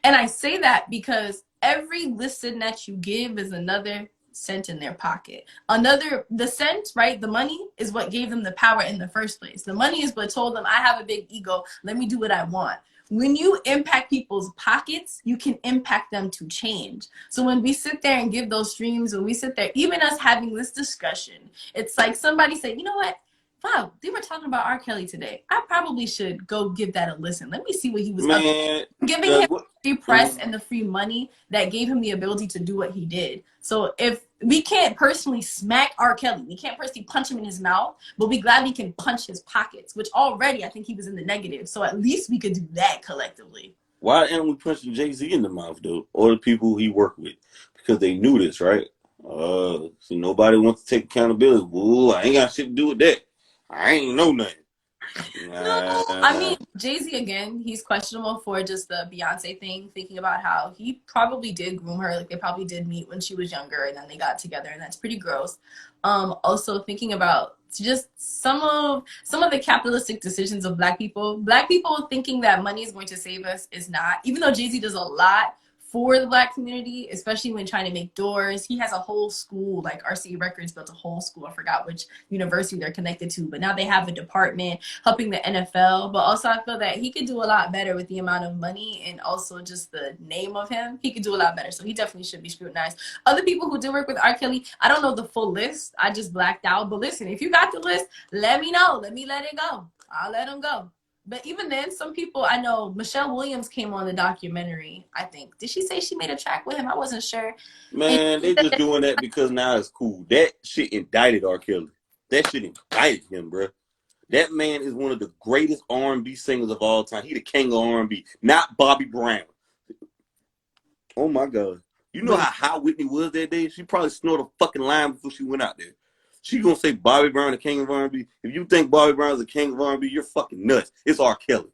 And I say that because every listen that you give is another cent in their pocket. The cent, right? The money is what gave them the power in the first place. The money is what told them, I have a big ego. Let me do what I want. When you impact people's pockets, you can impact them to change. So when we sit there and give those streams, when we sit there, even us having this discussion, it's like somebody said, you know what? Wow, they were talking about R. Kelly today. I probably should go give that a listen. Let me see what he was up to. Giving him free press and the free money that gave him the ability to do what he did. So if we can't personally smack R. Kelly, we can't personally punch him in his mouth, but we gladly can punch his pockets, which already I think he was in the negative. So at least we could do that collectively. Why aren't we punching Jay-Z in the mouth, though? Or the people he worked with? Because they knew this, right? So nobody wants to take accountability. Ooh, I ain't got shit to do with that. I ain't know nothing. No, I Nah, mean Jay-Z again, he's questionable for just the Beyonce thing, thinking about how he probably did groom her, like they probably did meet when she was younger and then they got together and that's pretty gross. Also thinking about just some of the capitalistic decisions of black people. Black people thinking that money is going to save us is not, even though Jay-Z does a lot for the black community, especially when trying to make doors. He has a whole school, like RCA Records built a whole school. I forgot which university they're connected to, but now they have a department helping the NFL. But also, I feel that he could do a lot better with the amount of money and also just the name of him. He could do a lot better. So he definitely should be scrutinized. Other people who do work with R. Kelly, I don't know the full list. I just blacked out. But listen, if you got the list, let me know. Let me let it go. I'll let him go. But even then, some people I know, Michelle Williams came on the documentary, I think. Did she say she made a track with him? I wasn't sure. And man, they just doing that because now it's cool. That shit indicted R. Kelly. That shit indicted him, bro. That man is one of the greatest R&B singers of all time. He the king of R&B, not Bobby Brown. Oh my god. You know really, how hot Whitney was that day? She probably snorted a fucking line before she went out there. She gonna say Bobby Brown the king of R&B. If you think Bobby Brown is the king of R&B, you're fucking nuts. It's R. Kelly.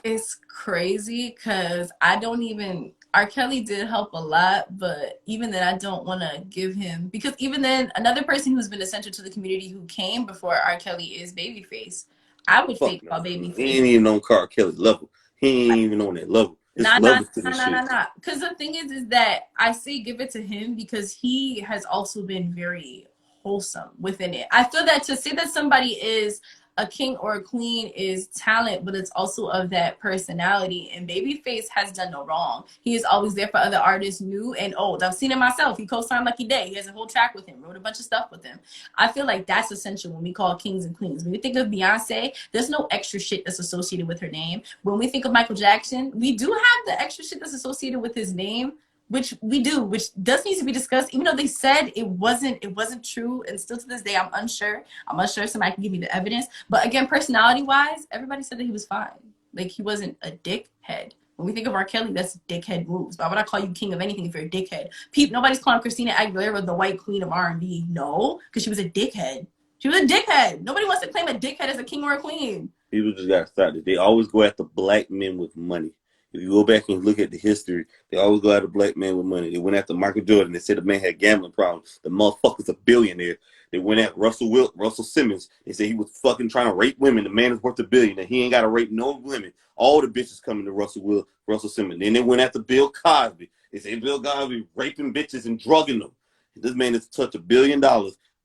it's crazy because I don't even. R. Kelly did help a lot, but even then, I don't want to give him because even then, another person who's been essential to the community who came before R. Kelly is Babyface. I would Fuck fake no. call He Babyface. ain't even on R. Kelly's level. He ain't even on that level. It's Nah, nah, levels to nah, this nah, nah, shit. nah. Because the thing is that I say give it to him because he has also been very wholesome within it. I feel that to say that somebody is a king or a queen is talent, but it's also of that personality. And Babyface has done no wrong. He is always there for other artists, new and old. I've seen it myself. He co-signed Lucky Day. He has a whole track with him, wrote a bunch of stuff with him. I feel like that's essential when we call kings and queens. When we think of Beyonce, there's no extra shit that's associated with her name. When we think of Michael Jackson, we do have the extra shit that's associated with his name, which we do, which does need to be discussed, even though they said it wasn't true, and still to this day, I'm unsure. I'm unsure somebody can give me the evidence. But again, personality wise, everybody said that he was fine. Like he wasn't a dickhead. When we think of R. Kelly, that's dickhead moves. Why would I call you king of anything if you're a dickhead? Nobody's calling Christina Aguilera the white queen of R&B. No, because she was a dickhead. She was a dickhead. Nobody wants to claim a dickhead as a king or a queen. People just got started. They always go after black men with money. If you go back and look at the history, they always go after black men with money. They went after Michael Jordan. They said the man had gambling problems. The motherfucker's a billionaire. They went at Russell Simmons. They said he was fucking trying to rape women. The man is worth $1 billion. And he ain't got to rape no women. All the bitches coming to Russell Simmons. Then they went after Bill Cosby. They said Bill Cosby raping bitches and drugging them. This man has touched $1 billion.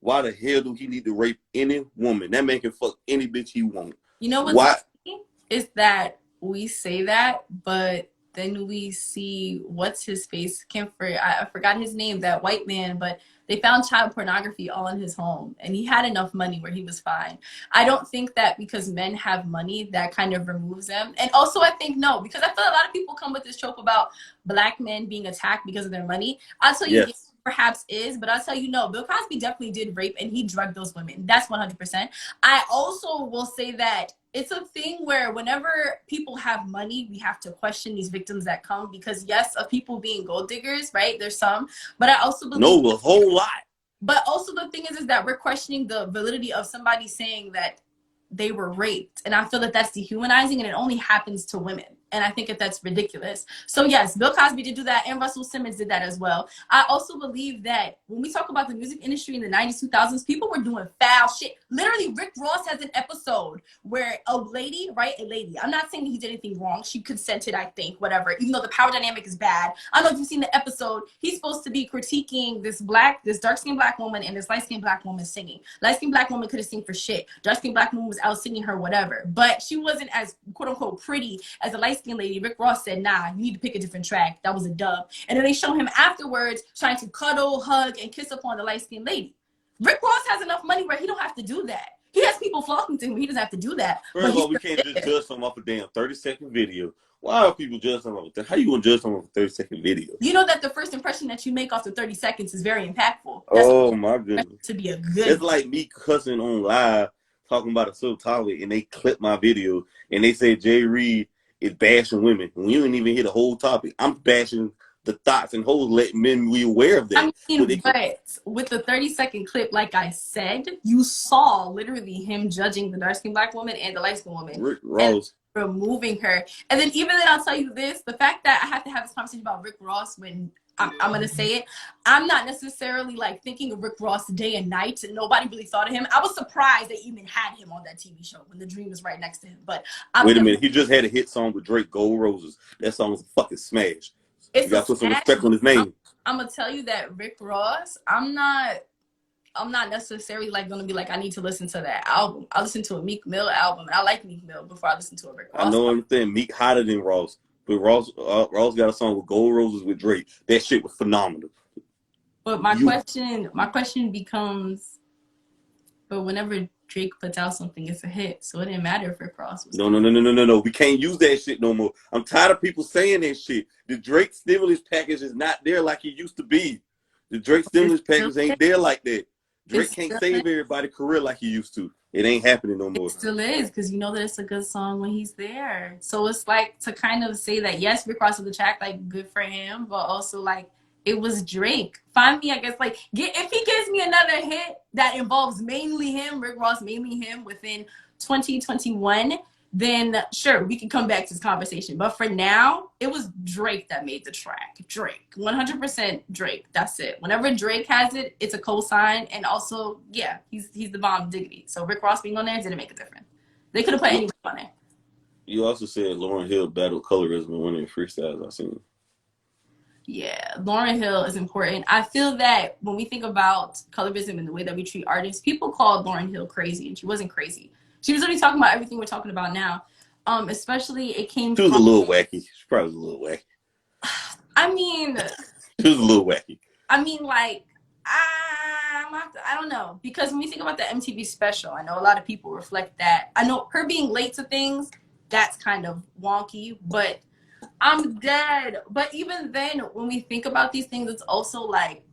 Why the hell do he need to rape any woman? That man can fuck any bitch he wants. You know what's Why? funny is that we say that, but then we see what's his face. I forgot his name. That white man, but they found child pornography all in his home, and he had enough money where he was fine. I don't think that because men have money that kind of removes them. And also, I think no, because I feel a lot of people come with this trope about black men being attacked because of their money. I'll tell you. Yes. Perhaps is, but I'll tell you no. Bill Cosby definitely did rape and he drugged those women. That's 100%. I also will say that it's a thing where whenever people have money, we have to question these victims that come because yes, of people being gold diggers, right? There's some, but I also believe, No, a whole lot. but also the thing is that we're questioning the validity of somebody saying that they were raped, and I feel that that's dehumanizing, and it only happens to women. And I think that that's ridiculous. So yes, Bill Cosby did do that, and Russell Simmons did that as well. I also believe that when we talk about the music industry in the 90s, 2000s, people were doing foul shit. Literally, Rick Ross has an episode where a lady, right? A lady. I'm not saying he did anything wrong. She consented, I think, whatever. Even though the power dynamic is bad. I don't know if you've seen the episode. He's supposed to be critiquing this dark-skinned black woman and this light-skinned black woman singing. Light-skinned black woman could have sing for shit. Dark-skinned black woman was out singing her whatever. But she wasn't as quote-unquote pretty as a light-skinned lady. Rick Ross said, nah, you need to pick a different track. That was a dub. And then they show him afterwards trying to cuddle, hug, and kiss upon the light-skinned lady. Rick Ross has enough money where he don't have to do that. He has people flocking to him. He doesn't have to do that. First But of he's all, we still can't just there. judge someone off a damn 30-second video. Why are people judging someone off that? How you gonna judge someone off a 30-second video? You know that the first impression that you make after 30 seconds is very impactful. That's Oh my goodness. to be a It's good. like me cussing on live talking about a certain topic and they clip my video and they say Jay Reed is bashing women. When you didn't even hear the whole topic. I'm bashing the thoughts and hoes let men be aware of that. I mean, but with the 30-second clip, like I said, you saw literally him judging the dark-skinned black woman and the light-skinned woman. Rick Ross. And removing her. And then even then, I'll tell you this, the fact that I have to have this conversation about Rick Ross when I'm going to say it. I'm not necessarily like thinking of Rick Ross day and night. And nobody really thought of him. I was surprised they even had him on that TV show when The Dream was right next to him. But wait a minute. He just had a hit song with Drake, Gold Roses. That song was a fucking smash. You got to put some respect on his name. I'm going to tell you that Rick Ross, I'm not necessarily like going to be like, I need to listen to that album. I listened to a Meek Mill album. And I like Meek Mill before I listened to a Rick Ross. I know what I'm saying. Meek hotter than Ross. But Ross got a song with Gold Roses with Drake. That shit was phenomenal. But my question becomes, but whenever Drake puts out something, it's a hit. So it didn't matter if Rick Ross was. No. We can't use that shit no more. I'm tired of people saying that shit. The Drake stimulus package is not there like it used to be. The Drake stimulus package ain't there like that. Drake can't save everybody's career like he used to. It ain't happening no more. It still is, because you know that it's a good song when he's there. So it's like to kind of say that, yes, Rick Ross was the track, like, good for him, but also, like, it was Drake. Find me, I guess, like, if he gives me another hit that involves mainly him, Rick Ross, mainly him, within 2021, then sure, we can come back to this conversation. But for now, it was Drake that made the track. Drake. 100% Drake. That's it. Whenever Drake has it, it's a cosign. And also, yeah, he's the bomb diggity. So Rick Ross being on there didn't make a difference. They could have put anybody on there. You also said Lauryn Hill battled colorism and winning freestyles. I seen. Yeah, Lauryn Hill is important. I feel that when we think about colorism and the way that we treat artists, people called Lauryn Hill crazy, and she wasn't crazy. She was really talking about everything we're talking about now. Especially it came She was a little wacky. She probably was a little wacky. I mean, she was a little wacky. I mean, like, I don't know. Because when we think about the MTV special, I know a lot of people reflect that. I know her being late to things, that's kind of wonky, but I'm dead. But even then, when we think about these things, it's also like,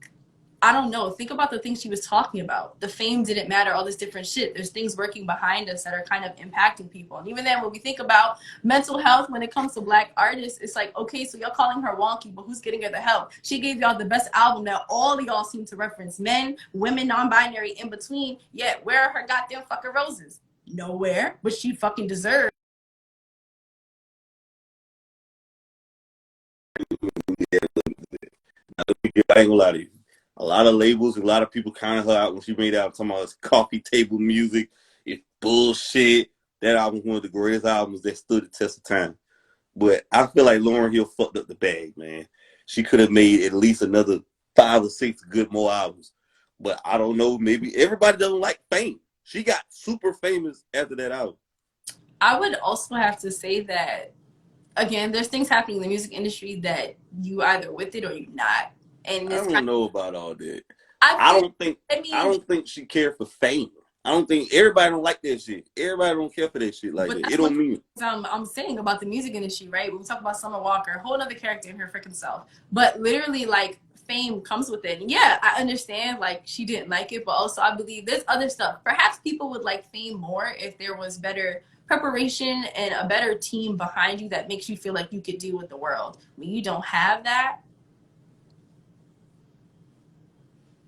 I don't know. Think about the things she was talking about. The fame didn't matter, all this different shit. There's things working behind us that are kind of impacting people. And even then, when we think about mental health, when it comes to black artists, it's like, okay, so y'all calling her wonky, but who's getting her the help? She gave y'all the best album that all of y'all seem to reference. Men, women, non-binary, in between. Yet, where are her goddamn fucking roses? Nowhere, but she fucking deserves. I ain't gonna lie to you. A lot of labels, a lot of people counted her out when she made out talking about this coffee table music. It's bullshit. That album was one of the greatest albums that stood the test of time. But I feel like Lauryn Hill fucked up the bag, man. She could have made at least another 5 or 6 good more albums. But I don't know, maybe everybody doesn't like fame. She got super famous after that album. I would also have to say that, again, there's things happening in the music industry that you either with it or you're not. And I don't know about all that. I don't think she cared for fame. I don't think everybody don't like that shit. Everybody don't care for that shit like that. It don't mean. I'm saying about the music industry, right? When we talk about Summer Walker, a whole other character in her freaking self. But literally, like, fame comes with it. And yeah, I understand, like, she didn't like it, but also I believe there's other stuff. Perhaps people would like fame more if there was better preparation and a better team behind you that makes you feel like you could deal with the world. When you don't have that,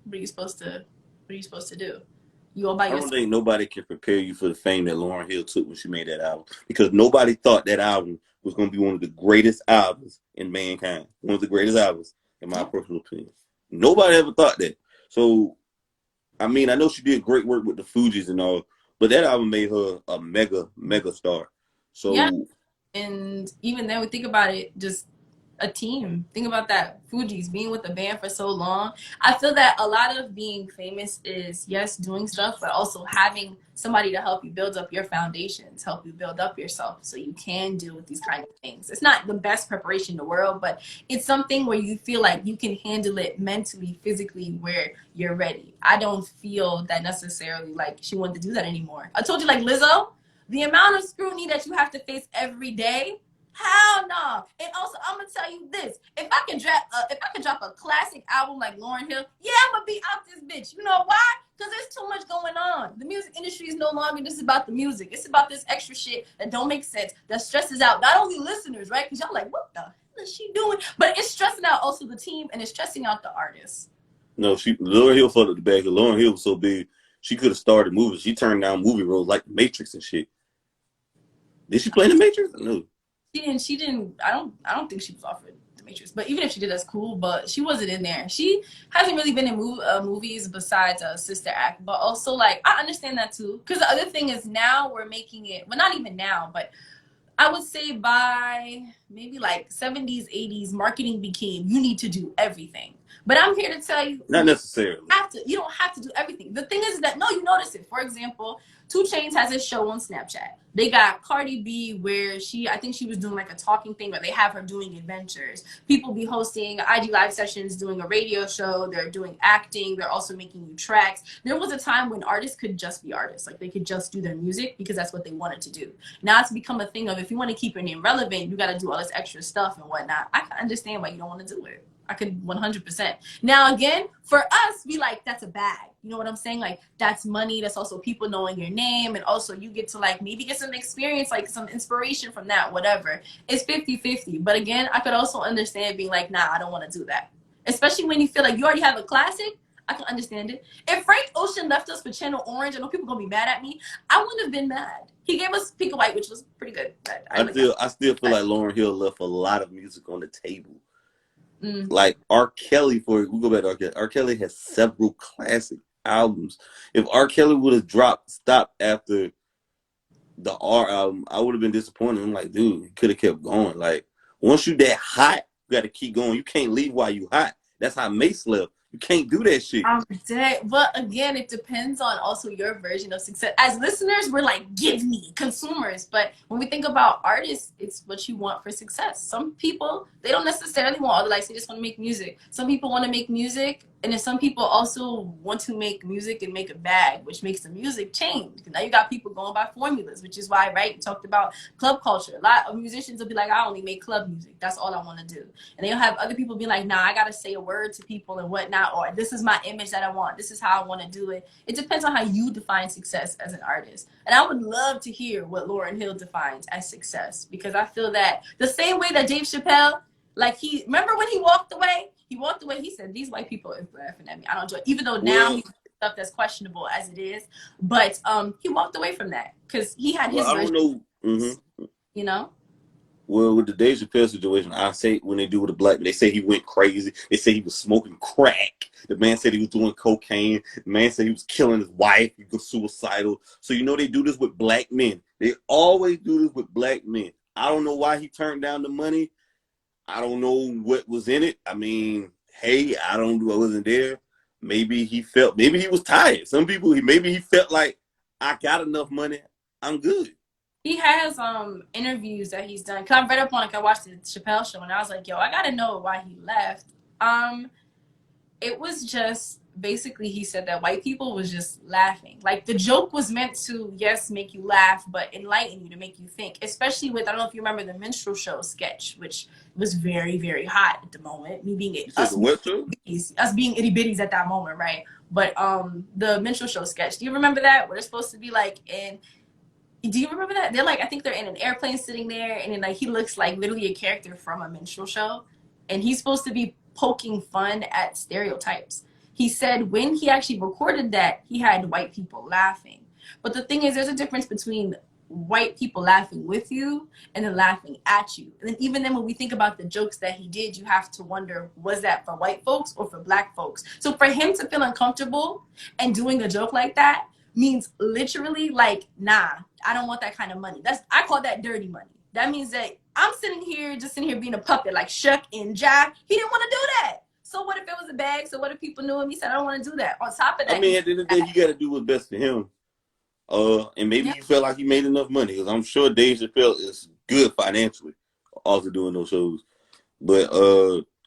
what are you supposed to do? You all by yourself. I don't think nobody can prepare you for the fame that Lauryn Hill took when she made that album, because nobody thought that album was going to be one of the greatest albums in mankind. One of the greatest albums, in my personal opinion. Nobody ever thought that. So, I mean, I know she did great work with the Fugees and all, but that album made her a mega star. So, yeah. And even then, we think about it, just a team. Think about that. Fugees being with the band for so long. I feel that a lot of being famous is, yes, doing stuff, but also having somebody to help you build up your foundations, help you build up yourself so you can deal with these kind of things. It's not the best preparation in the world, but it's something where you feel like you can handle it mentally, physically, where you're ready. I don't feel that necessarily like she wanted to do that anymore. I told you, like Lizzo, the amount of scrutiny that you have to face every day, hell no. And also, I'm gonna tell you this: if I can drop a classic album like Lauryn Hill, yeah, I'm gonna be out this bitch. You know why? Because there's too much going on. The music industry is no longer just about the music. It's about this extra shit that don't make sense, that stresses out not only listeners, right? Because y'all like, what the what is she doing? But it's stressing out also the team, and it's stressing out the artists. No, Lauryn Hill fucked up the bag. Lauryn Hill was so big, she could have started movies. She turned down movie roles like The Matrix and shit. Did she play in The Matrix? No. She didn't. I don't think she was offered the Matrix. But even if she did, that's cool. But she wasn't in there. She hasn't really been in movies besides Sister Act. But also, like, I understand that too. Because the other thing is now we're making it. Well, not even now, but I would say by maybe like 70s, 80s, marketing became you need to do everything. But I'm here to tell you, Not necessarily. you don't have to do everything. The thing is that no, you notice it. For example, 2 Chainz has a show on Snapchat. They got Cardi B where I think she was doing like a talking thing, but they have her doing adventures. People be hosting IG live sessions, doing a radio show. They're doing acting. They're also making new tracks. There was a time when artists could just be artists, like they could just do their music because that's what they wanted to do. Now it's become a thing of if you want to keep your name relevant, you got to do all this extra stuff and whatnot. I can understand why you don't want to do it. I could 100%. Now, again, for us, we like, that's a bag. You know what I'm saying? Like, that's money. That's also people knowing your name. And also you get to like maybe get some experience, like some inspiration from that, whatever. It's 50-50. But again, I could also understand being like, nah, I don't want to do that. Especially when you feel like you already have a classic. I can understand it. If Frank Ocean left us for Channel Orange, I know people are going to be mad at me. I wouldn't have been mad. He gave us Pink and White, which was pretty good. I still feel like Lauryn Hill left a lot of music on the table. Mm. Like R. Kelly, we go back to R. Kelly. R. Kelly has several classic albums. If R. Kelly would have stopped after the R album, I would have been disappointed. I'm like, dude, he could have kept going. Like, once you that hot, you got to keep going. You can't leave while you hot. That's how Mace left. You can't do that shit. I'm dead. But again, it depends on also your version of success. As listeners, we're like, give me consumers. But when we think about artists, it's what you want for success. Some people, they don't necessarily want all the likes. They just want to make music. Some people want to make music. And then some people also want to make music and make a bag, which makes the music change. Now you got people going by formulas, which is why, right, you talked about club culture. A lot of musicians will be like, I only make club music. That's all I want to do. And then you'll have other people be like, nah, I got to say a word to people and whatnot, or this is my image that I want. This is how I want to do it. It depends on how you define success as an artist. And I would love to hear what Lauryn Hill defines as success, because I feel that the same way that Dave Chappelle, like remember when he walked away? He walked away. He said, these white people is laughing at me. I don't enjoy it. Even though now he's stuff that's questionable as it is. But he walked away from that because he had his I don't know. Mm-hmm. You know? Well, with the Dave Chappelle situation, I say when they do with the black, they say he went crazy. They say he was smoking crack. The man said he was doing cocaine. The man said he was killing his wife. He was suicidal. So, you know, they do this with black men. They always do this with black men. I don't know why he turned down the money. I don't know what was in it. I mean, hey, I wasn't there. Maybe he was tired. Some people, maybe he felt like, I got enough money. I'm good. He has interviews that he's done. Cause I read up on it. I watched the Chappelle show and I was like, yo, I gotta know why he left. It was just basically he said that white people was just laughing. Like the joke was meant to, yes, make you laugh, but enlighten you, to make you think. Especially with, I don't know if you remember the minstrel show sketch, which was very, very hot at the moment. Me being us being itty bitties at that moment, right? But the minstrel show sketch. Do you remember that? Where they're supposed to be like in. Do you remember that? They're like, I think they're in an airplane sitting there, and then like he looks like literally a character from a minstrel show, and he's supposed to be poking fun at stereotypes. He said when he actually recorded that, he had white people laughing. But the thing is, there's a difference between white people laughing with you and then laughing at you. And then even then when we think about the jokes that he did, you have to wonder, was that for white folks or for black folks? So for him to feel uncomfortable and doing a joke like that means literally like, nah, I don't want that kind of money. I call that dirty money. That means that I'm sitting here being a puppet, like shuck and jack. He didn't want to do that. So what if it was a bag? So what if people knew him? He said, I don't want to do that. On top of that, I mean, at the end of the day, you got to do what's best for him. And maybe you felt like he made enough money, because I'm sure Dave Chappelle is good financially after doing those shows. But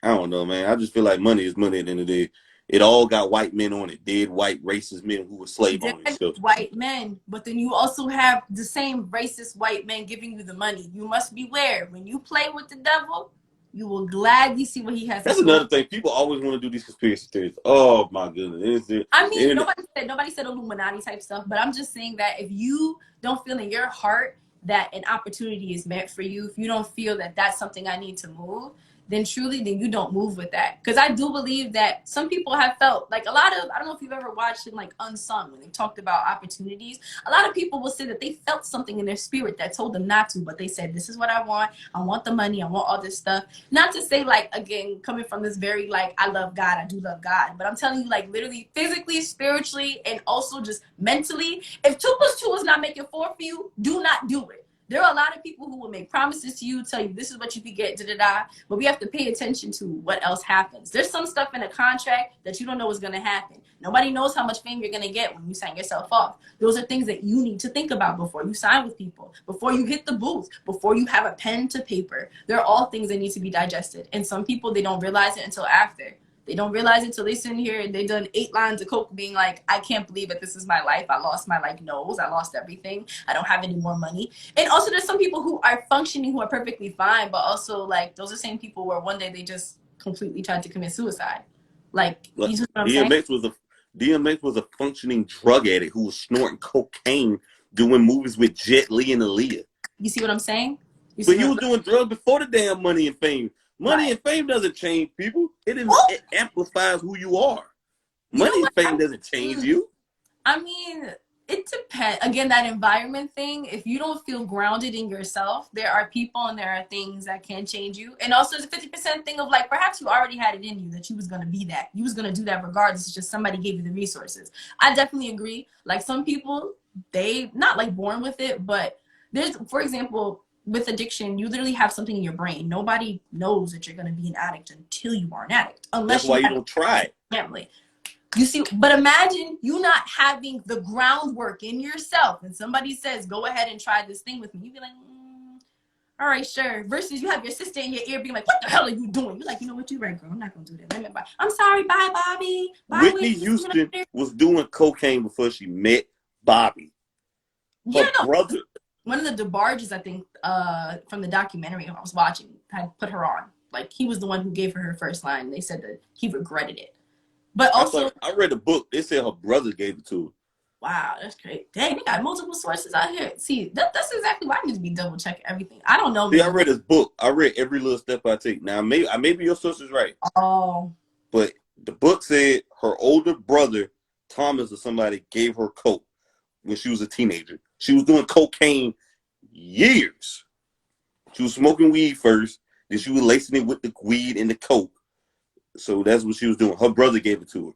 I don't know, man. I just feel like money is money at the end of the day. It all got white men on it. Dead white racist men who were slave owners. White men. But then you also have the same racist white men giving you the money. You must beware. When you play with the devil, you will gladly see what he has. That's another thing. People always want to do these conspiracy theories. Oh my goodness. I mean, nobody said Illuminati type stuff, but I'm just saying that if you don't feel in your heart that an opportunity is meant for you, if you don't feel that that's something I need to move, then truly, then you don't move with that. Because I do believe that some people have felt like a lot of, I don't know if you've ever watched it like Unsung when they talked about opportunities. A lot of people will say that they felt something in their spirit that told them not to, but they said, this is what I want the money, I want all this stuff. Not to say like, again, coming from this very like, I love God, I do love God, but I'm telling you like literally physically, spiritually, and also just mentally, if 2 plus 2 is not making 4 for you, do not do it. There are a lot of people who will make promises to you, tell you this is what you could get, da-da-da, but we have to pay attention to what else happens. There's some stuff in a contract that you don't know is going to happen. Nobody knows how much fame you're going to get when you sign yourself off. Those are things that you need to think about before you sign with people, before you hit the booth, before you have a pen to paper. They're all things that need to be digested. And some people, they don't realize it until after. They don't realize it until they sit in here and they done 8 lines of coke being like, I can't believe that this is my life. I lost my like nose. I lost everything. I don't have any more money. And also there's some people who are functioning, who are perfectly fine, but also like those are the same people where one day they just completely tried to commit suicide. Like, you know what I'm saying? DMX was a functioning drug addict who was snorting cocaine, doing movies with Jet Li and Aaliyah. You see what I'm saying? But he was doing drugs before the damn money and fame. Money and fame doesn't change people. It amplifies who you are. Money and fame doesn't change you. I mean, it depends. Again, that environment thing, if you don't feel grounded in yourself, there are people and there are things that can change you. And also there's a 50% thing of like, perhaps you already had it in you that you was going to be that. You was going to do that regardless. It's just somebody gave you the resources. I definitely agree. Like some people, they not like born with it, but there's, for example, with addiction, you literally have something in your brain. Nobody knows that you're going to be an addict until you are an addict. Unless that's why you don't try it. Family. You see, but imagine you not having the groundwork in yourself and somebody says, go ahead and try this thing with me. You be like, all right, sure. Versus you have your sister in your ear being like, what the hell are you doing? You're like, you know what, you're right, girl. I'm not going to do that. I'm sorry. Bye, Bobby. Bye, Whitney Houston was doing cocaine before she met Bobby. Her brother. One of the DeBarges, I think, from the documentary I was watching, had put her on. Like, he was the one who gave her first line. They said that he regretted it. But also, I read a book. They said her brother gave it to her. Wow, that's great. Dang, they got multiple sources out here. See, that's exactly why I need to be double checking everything. I don't know. See, I read his book. I read every little step I take. Now, maybe your sister's right. Oh. But the book said her older brother, Thomas or somebody, gave her coke when she was a teenager. She was doing cocaine years. She was smoking weed first, then she was lacing it with the weed and the coke. So that's what she was doing. Her brother gave it to her.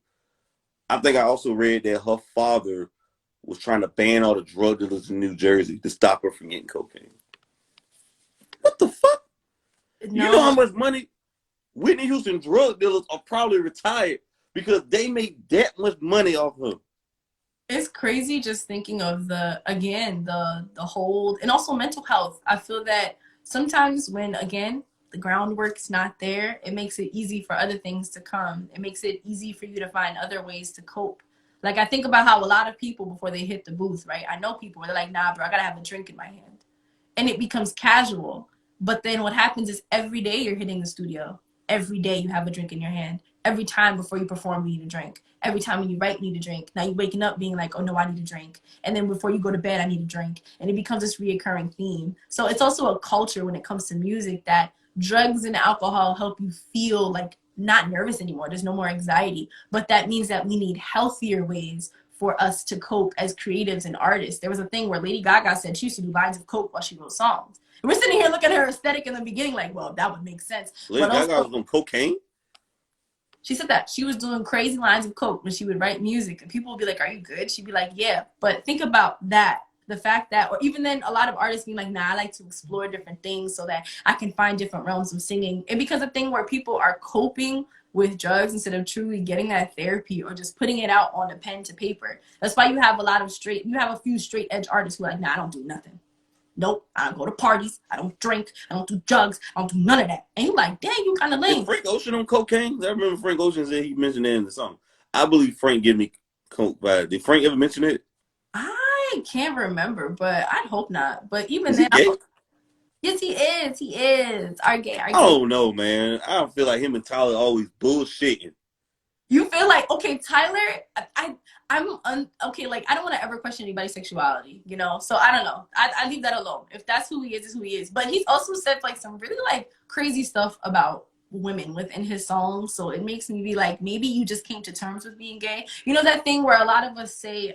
I think I also read that her father was trying to ban all the drug dealers in New Jersey to stop her from getting cocaine. What the fuck? No. You know how much money Whitney Houston drug dealers are probably retired because they make that much money off her. It's crazy just thinking of the whole, and also mental health. I feel that sometimes when, again, the groundwork's not there, it makes it easy for other things to come. It makes it easy for you to find other ways to cope. Like, I think about how a lot of people, before they hit the booth, right? I know people where they're like, nah, bro, I gotta have a drink in my hand. And it becomes casual. But then what happens is every day you're hitting the studio. Every day you have a drink in your hand. Every time before you perform, you need a drink. Every time when you write, you need a drink. Now you're waking up being like, oh no, I need a drink. And then before you go to bed, I need a drink. And it becomes this reoccurring theme. So it's also a culture when it comes to music that drugs and alcohol help you feel like not nervous anymore. There's no more anxiety. But that means that we need healthier ways for us to cope as creatives and artists. There was a thing where Lady Gaga said she used to do lines of coke while she wrote songs. And we're sitting here looking at her aesthetic in the beginning like, well, that would make sense. Lady Gaga was on cocaine? She said that she was doing crazy lines of coke when she would write music. And people would be like, are you good? She'd be like, yeah. But think about that. The fact that, or even then a lot of artists being like, nah, I like to explore different things so that I can find different realms of singing. It becomes a thing where people are coping with drugs instead of truly getting that therapy or just putting it out on a pen to paper. That's why you have a few straight edge artists who are like, nah, I don't do nothing. Nope, I don't go to parties. I don't drink. I don't do drugs. I don't do none of that. And you're like, dang, you kind of lame. Is Frank Ocean on cocaine? I remember Frank Ocean said he mentioned that in the song. I believe Frank gave me coke by it. Did Frank ever mention it? I can't remember, but I hope not. But even is then, he gay? Yes, he is. He is. Our gay. I don't know, man. I don't feel like him and Tyler always bullshitting. You feel like, okay, Tyler, okay, like I don't want to ever question anybody's sexuality, you know? So I don't know. I leave that alone. If that's who he is who he is. But he's also said like some really like crazy stuff about women within his songs. So it makes me be like, maybe you just came to terms with being gay. You know that thing where a lot of us say,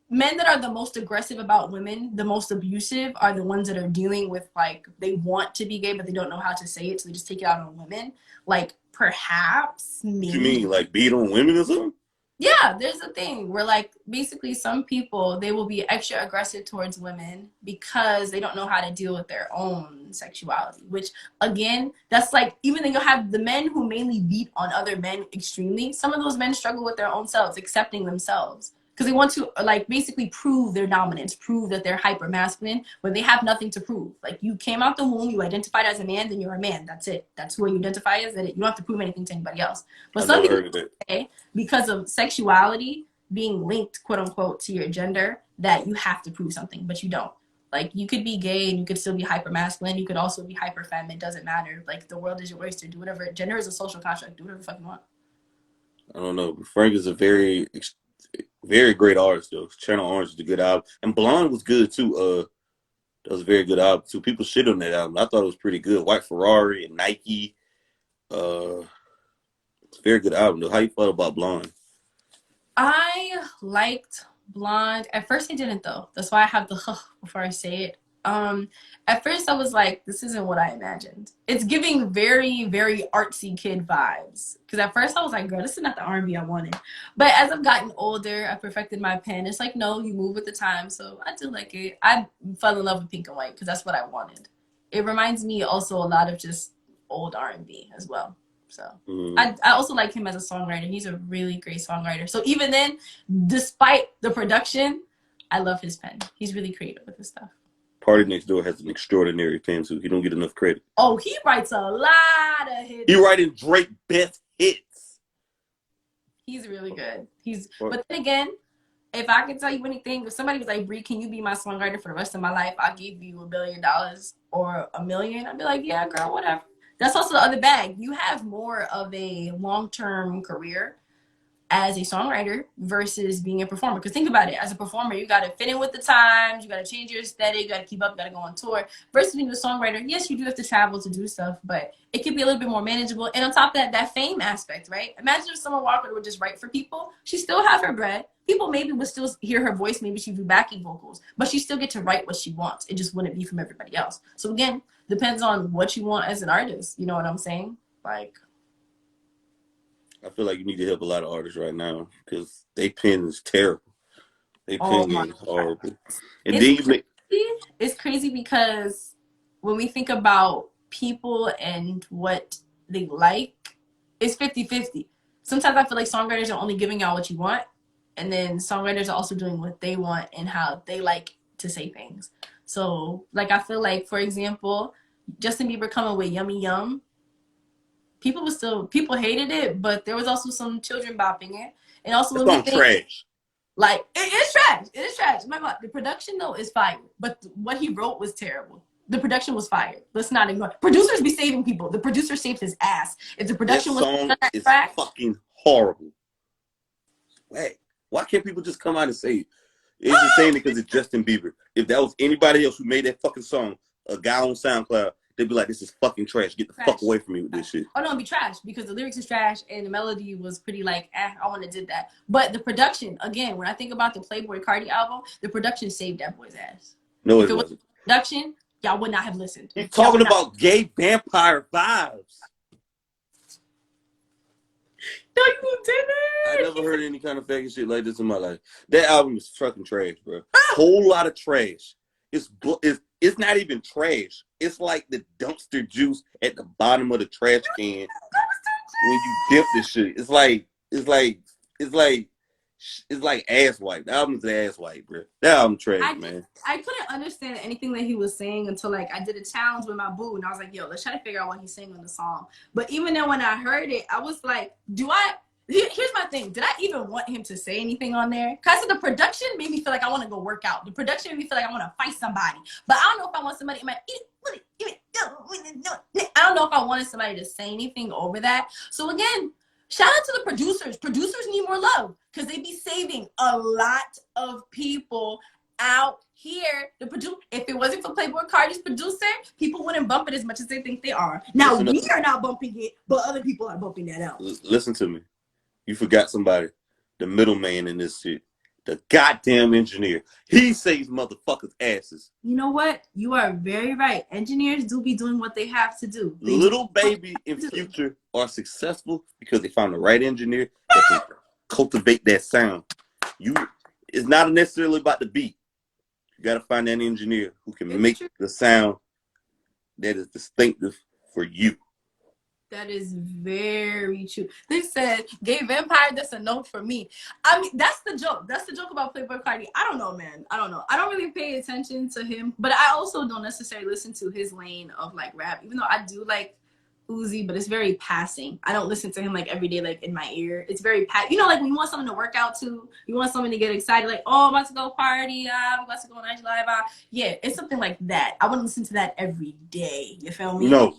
men that are the most aggressive about women, the most abusive, are the ones that are dealing with like they want to be gay but they don't know how to say it, so they just take it out on women. Like perhaps What you maybe mean, like beat on women or something? yeah, there's a thing where like basically some people they will be extra aggressive towards women because they don't know how to deal with their own sexuality, which again, that's like even though you have the men who mainly beat on other men extremely, some of those men struggle with their own selves, accepting themselves. Because they want to like basically prove their dominance, prove that they're hyper masculine when they have nothing to prove. Like you came out the womb, you identified as a man, then you're a man. That's it. That's who you identify as. That you don't have to prove anything to anybody else. But I some never people heard of that. say because of sexuality being linked, quote unquote, to your gender, that you have to prove something, but you don't. Like you could be gay and you could still be hyper masculine. You could also be hyper femme. It doesn't matter. Like the world is your oyster. Do whatever. Gender is a social construct. Do whatever the fuck you want. I don't know. Frank is a very great artist though. Channel Orange is a good album, and Blonde was good too. That was a very good album too. People shit on that album. I thought it was pretty good. White Ferrari and Nike. It's a very good album though. How you felt about Blonde? I liked Blonde. At first I didn't though. That's why I have the before I say it. At first I was like, this isn't what I imagined. It's giving very, very artsy kid vibes. Because at first I was like, girl, this is not the R&B I wanted. But as I've gotten older, I perfected my pen. It's like, no, you move with the time. So I do like it. I fell in love with Pink and White because that's what I wanted. It reminds me also a lot of just old R&B as well. So Mm. I also like him as a songwriter. He's a really great songwriter. So even then, despite the production, I love his pen. He's really creative with his stuff. Party Next Door has an extraordinary pen too. He don't get enough credit. Oh, he writes a lot of He hits. writing Drake best hits. He's really good. He's Or- but then again, if I could tell you anything, if somebody was like, Bree, can you be my songwriter for the rest of my life? I'll give you $1 billion or a million. I'd be like, yeah, girl, whatever. That's also the other bag. You have more of a long-term career as a songwriter versus being a performer. Because think about it, as a performer, you got to fit in with the times, you got to change your aesthetic, you got to keep up, you got to go on tour. Versus being a songwriter, yes, you do have to travel to do stuff, but it can be a little bit more manageable. And on top of that, that fame aspect, right? Imagine if Summer Walker would just write for people. She still have her bread. People maybe would still hear her voice. Maybe she'd do backing vocals, but she still get to write what she wants. It just wouldn't be from everybody else. So again, depends on what you want as an artist. You know what I'm saying? Like, I feel like you need to help a lot of artists right now because they pen is terrible. They oh pen my is horrible. And it's then you make crazy. It's crazy because when we think about people and what they like, it's 50-50. Sometimes I feel like songwriters are only giving y'all what you want, and then songwriters are also doing what they want and how they like to say things. So, like, I feel like, for example, Justin Bieber coming with Yummy Yum, people hated it, but there was also some children bopping it. And also that when we song think, trash. like, it is trash. It is trash. Remember, the production, though, is fire. But what he wrote was terrible. The production was fire. Let's not ignore it. Producers be saving people. The producer saved his ass. If the That production was song on that is track, fucking horrible. Why can't people just come out and say it? It's just saying it because it's Justin Bieber. If that was anybody else who made that fucking song, a guy on SoundCloud, they'd be like, this is fucking trash. Get the trash. fuck away from me with this shit. Oh, no, it'd be trash because the lyrics is trash and the melody was pretty like, I want to did that. But the production, again, when I think about the Playboy Carti album, the production saved that boy's ass. No, If it it was wasn't. production, y'all would not have listened. You're talking about gay vampire vibes. No, you didn't. I never heard any kind of faggot shit like this in my life. That album is fucking trash, bro. Whole lot of trash. It's not even trash. It's like the dumpster juice at the bottom of the trash can when you dip this shit. It's like ass wipe. The album's ass wipe, bro. That album trash, man. I couldn't understand anything that he was saying until like I did a challenge with my boo and I was like, yo, let's try to figure out what he's saying on the song. But even then when I heard it, I was like, here's my thing. Did I even want him to say anything on there? Because the production made me feel like I want to go work out. The production made me feel like I want to fight somebody. But I don't know if I want somebody in my I don't know if I wanted somebody to say anything over that. So again, Shout out to the producers. Producers need more love because they be saving a lot of people out here. If it wasn't for Playboy Cardi's producer, people wouldn't bump it as much as they think they are. Now Listen we up. are not bumping it, but other people are bumping that out. Listen to me. You forgot somebody. The middleman in this shit. The goddamn engineer. He saves motherfuckers' asses. You know what? You are very right. Engineers do be doing what they have to do. Little Baby and Future are successful because they found the right engineer that can cultivate that sound. It's not necessarily about the beat. You got to find that engineer who can make the sound that is distinctive for you. That is very true. They said, gay vampire, that's a note for me. I mean, that's the joke. That's the joke about Playboy Carti. I don't know, man. I don't know. I don't really pay attention to him, but I also don't necessarily listen to his lane of like rap, even though I do like Uzi, but it's very passing. I don't listen to him like every day, like in my ear. It's very you know, like when you want something to work out to, you want something to get excited, like, oh, I'm about to go party, I'm about to go on IG Live. Yeah, it's something like that. I wouldn't listen to that every day. You feel me? No.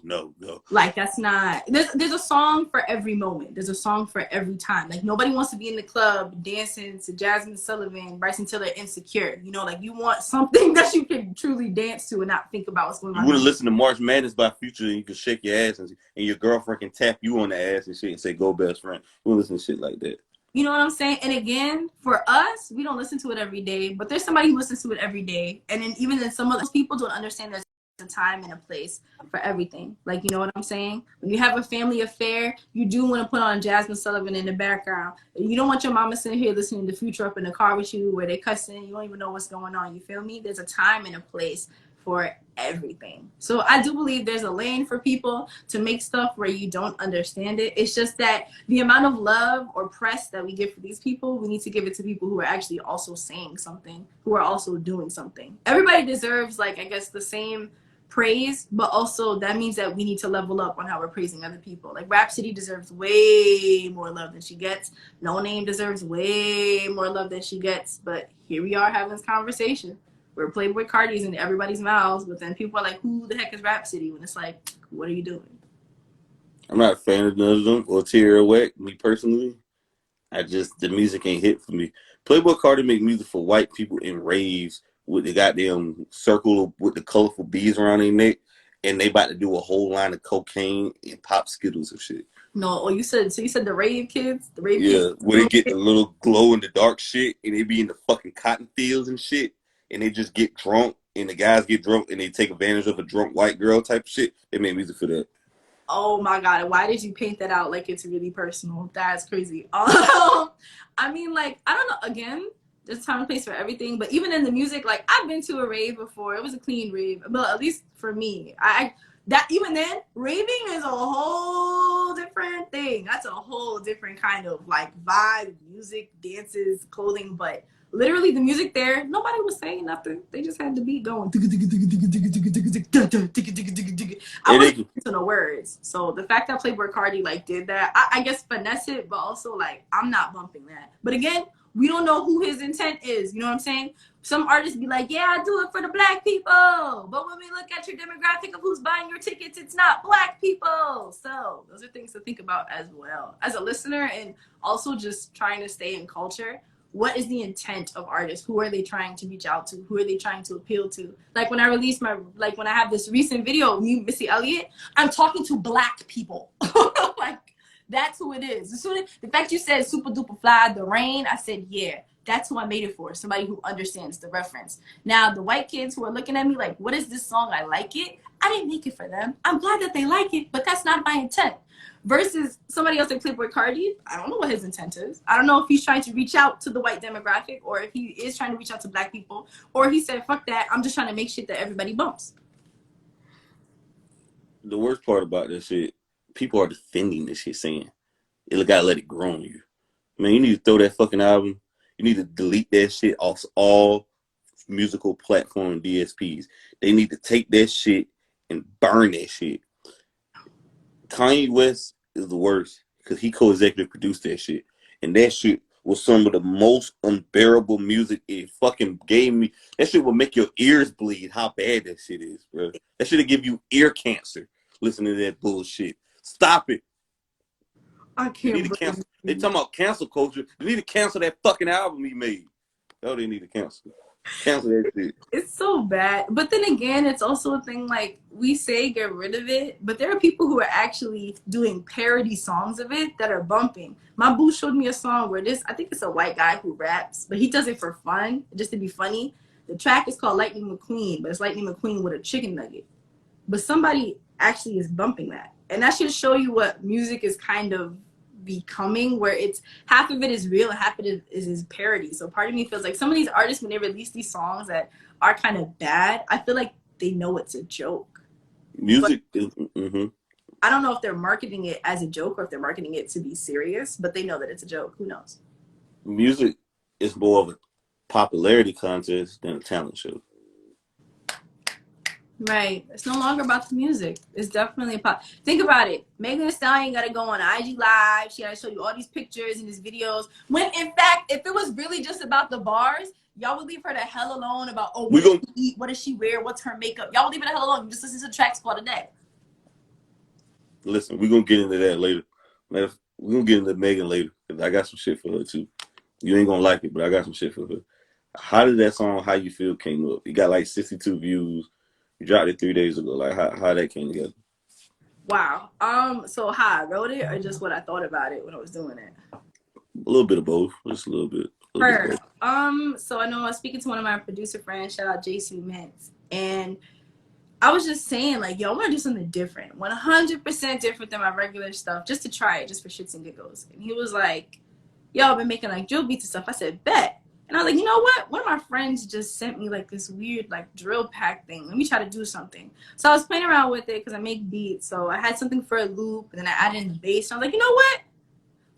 Like that's not. There's a song for every moment. There's a song for every time. Like nobody wants to be in the club dancing to Jasmine Sullivan, Bryson Tiller, Insecure. You know, like you want something that you can truly dance to and not think about what's going on. You wouldn't listen to March Madness by Future and you can shake your ass and your girlfriend can tap you on the ass and shit and say, go best friend. You wouldn't listen to shit like that. You know what I'm saying? And again, for us, we don't listen to it every day, but there's somebody who listens to it every day. And then even then some of those people don't understand there's a time and a place for everything. Like, you know what I'm saying? When you have a family affair, you do want to put on Jasmine Sullivan in the background. You don't want your mama sitting here listening to Future up in the car with you where they cussing. You don't even know what's going on. You feel me? There's a time and a place for everything. So I do believe there's a lane for people to make stuff where you don't understand it. It's just that the amount of love or press that we give for these people, we need to give it to people who are actually also saying something, who are also doing something. Everybody deserves, like, I guess, the same praise, but also that means that we need to level up on how we're praising other people. Like Rhapsody deserves way more love than she gets. No Name deserves way more love than she gets. But here we are having this conversation where Playboy Carti's in everybody's mouths, but then people are like, who the heck is Rhapsody? When it's like, what are you doing? I'm not a fan of none of them or Tierra Whack, me personally. The music ain't hit for me. Playboy Carti make music for white people in raves with the goddamn circle with the colorful beads around their neck, and they about to do a whole line of cocaine and pop Skittles and shit. No, you said the rave kids? The rave kids? Yeah, where they get the little glow in the dark shit, and they be in the fucking cotton fields and shit, and they just get drunk, and the guys get drunk, and they take advantage of a drunk white girl type of shit. They make music for that. Oh my God, why did you paint that out like it's really personal? That's crazy. I mean, like, I don't know, again, there's a time and place for everything, but even in the music, like, I've been to a rave before. It was a clean rave, but at least for me, even then, raving is a whole different thing. That's a whole different kind of, like, vibe, music, dances, clothing, but literally the music there, nobody was saying nothing. They just had the beat going. I wasn't listening to the words. So the fact that Playboy Carti like did that, I guess finesse it, but also like I'm not bumping that. But again, we don't know who his intent is. You know what I'm saying? Some artists be like, yeah, I do it for the black people. But when we look at your demographic of who's buying your tickets, it's not black people. So those are things to think about as well. As a listener and also just trying to stay in culture, what is the intent of artists? Who are they trying to reach out to? Who are they trying to appeal to? Like when I released when I have this recent video of me, Missy Elliott, I'm talking to black people. Like that's who it is. The fact you said super duper fly, the rain, I said, yeah, that's who I made it for. Somebody who understands the reference. Now the white kids who are looking at me like, what is this song? I like it. I didn't make it for them. I'm glad that they like it, but that's not my intent. Versus somebody else like Playboy Carti, I don't know what his intent is. I don't know if he's trying to reach out to the white demographic or if he is trying to reach out to black people or he said, fuck that, I'm just trying to make shit that everybody bumps. The worst part about this shit, people are defending this shit saying, you gotta let it grow on you. Man, you need to throw that fucking album. You need to delete that shit off all musical platform DSPs. They need to take that shit and burn that shit. Kanye West is the worst because he co-executive produced that shit. And that shit was some of the most unbearable music. It fucking gave me, that shit will make your ears bleed how bad that shit is, bro. That shit'll give you ear cancer listening to that bullshit. Stop it. I They need can't to cancel. They believe. talking about cancel culture. They need to cancel that fucking album he made. Oh, they need to cancel. Cancel that shit. It's so bad. But then again, it's also a thing like we say get rid of it, but there are people who are actually doing parody songs of it that are bumping. My boo showed me a song where I think it's a white guy who raps, but he does it for fun, just to be funny. The track is called Lightning McQueen, but it's Lightning McQueen with a chicken nugget. But somebody actually is bumping that. And that should show you what music is kind of becoming, where it's half of it is real and half of it is parody. So part of me feels like some of these artists, when they release these songs that are kind of bad, I feel like they know it's a joke. Music is. Mm-hmm. I don't know if they're marketing it as a joke or if they're marketing it to be serious, but they know that it's a joke. Who knows? Music is more of a popularity contest than a talent show. Right. It's no longer about the music. It's definitely a pop. Think about it. Megan Thee Stallion got to go on IG Live. She got to show you all these pictures and these videos. When, in fact, if it was really just about the bars, y'all would leave her the hell alone about, oh, what does she eat? What does she wear? What's her makeup? Y'all would leave her the hell alone. You just listen to the tracks for the day. Listen, we're going to get into that later. We're going to get into Megan later because I got some shit for her, too. You ain't going to like it, but I got some shit for her. How did that song, How You Feel, came up? It got like 62 views. You dropped it 3 days ago. Like, how that came together? Wow. So how I wrote it or just what I thought about it when I was doing it? A little bit of both. Just a little bit. Her. So I know I was speaking to one of my producer friends, shout out JC Mintz, and I was just saying, like, yo, I want to do something different, 100% different than my regular stuff, just to try it, just for shits and giggles. And he was like, yo, I've been making like drill beats and stuff. I said, bet. And I was like, you know what? One of my friends just sent me like this weird like drill pack thing. Let me try to do something. So I was playing around with it because I make beats. So I had something for a loop, and then I added in the bass. And I was like, you know what?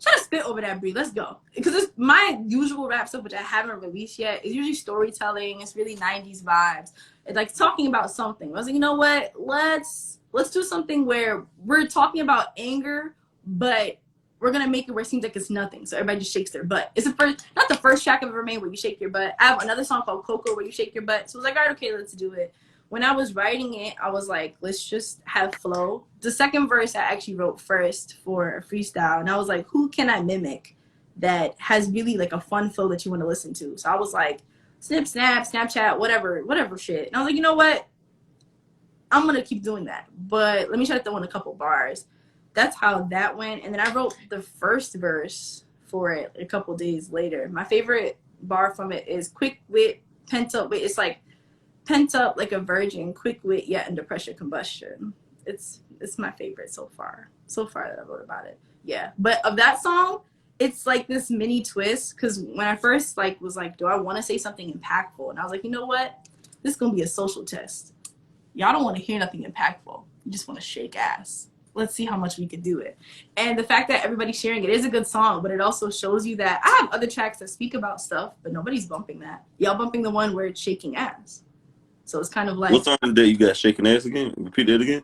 Try to spit over that beat. Let's go. Because it's my usual rap stuff, which I haven't released yet, is usually storytelling. It's really 90s vibes. It's like talking about something. I was like, you know what? Let's do something where we're talking about anger, but we're gonna make it where it seems like it's nothing. So everybody just shakes their butt. It's not the first track I've ever made where you shake your butt. I have another song called Coco where you shake your butt. So I was like, all right, okay, let's do it. When I was writing it, I was like, let's just have flow. The second verse I actually wrote first for a freestyle. And I was like, who can I mimic that has really like a fun flow that you want to listen to? So I was like, Snip, Snap, Snapchat, whatever shit. And I was like, you know what? I'm going to keep doing that. But let me try to throw in a couple bars. That's how that went. And then I wrote the first verse for it a couple days later. My favorite bar from it is quick wit, pent up wit. It's like pent up like a virgin, quick wit, yet under pressure combustion. It's my favorite so far that I wrote about it. Yeah. But of that song, it's like this mini twist. Because when I first like was like, do I want to say something impactful? And I was like, you know what? This is going to be a social test. Y'all don't want to hear nothing impactful. You just want to shake ass. Let's see how much we could do it. And the fact that everybody's sharing it is a good song, but it also shows you that I have other tracks that speak about stuff, but nobody's bumping that. Y'all bumping the one where it's shaking ass. So it's kind of like, what song that you got shaking ass again? Repeat that again.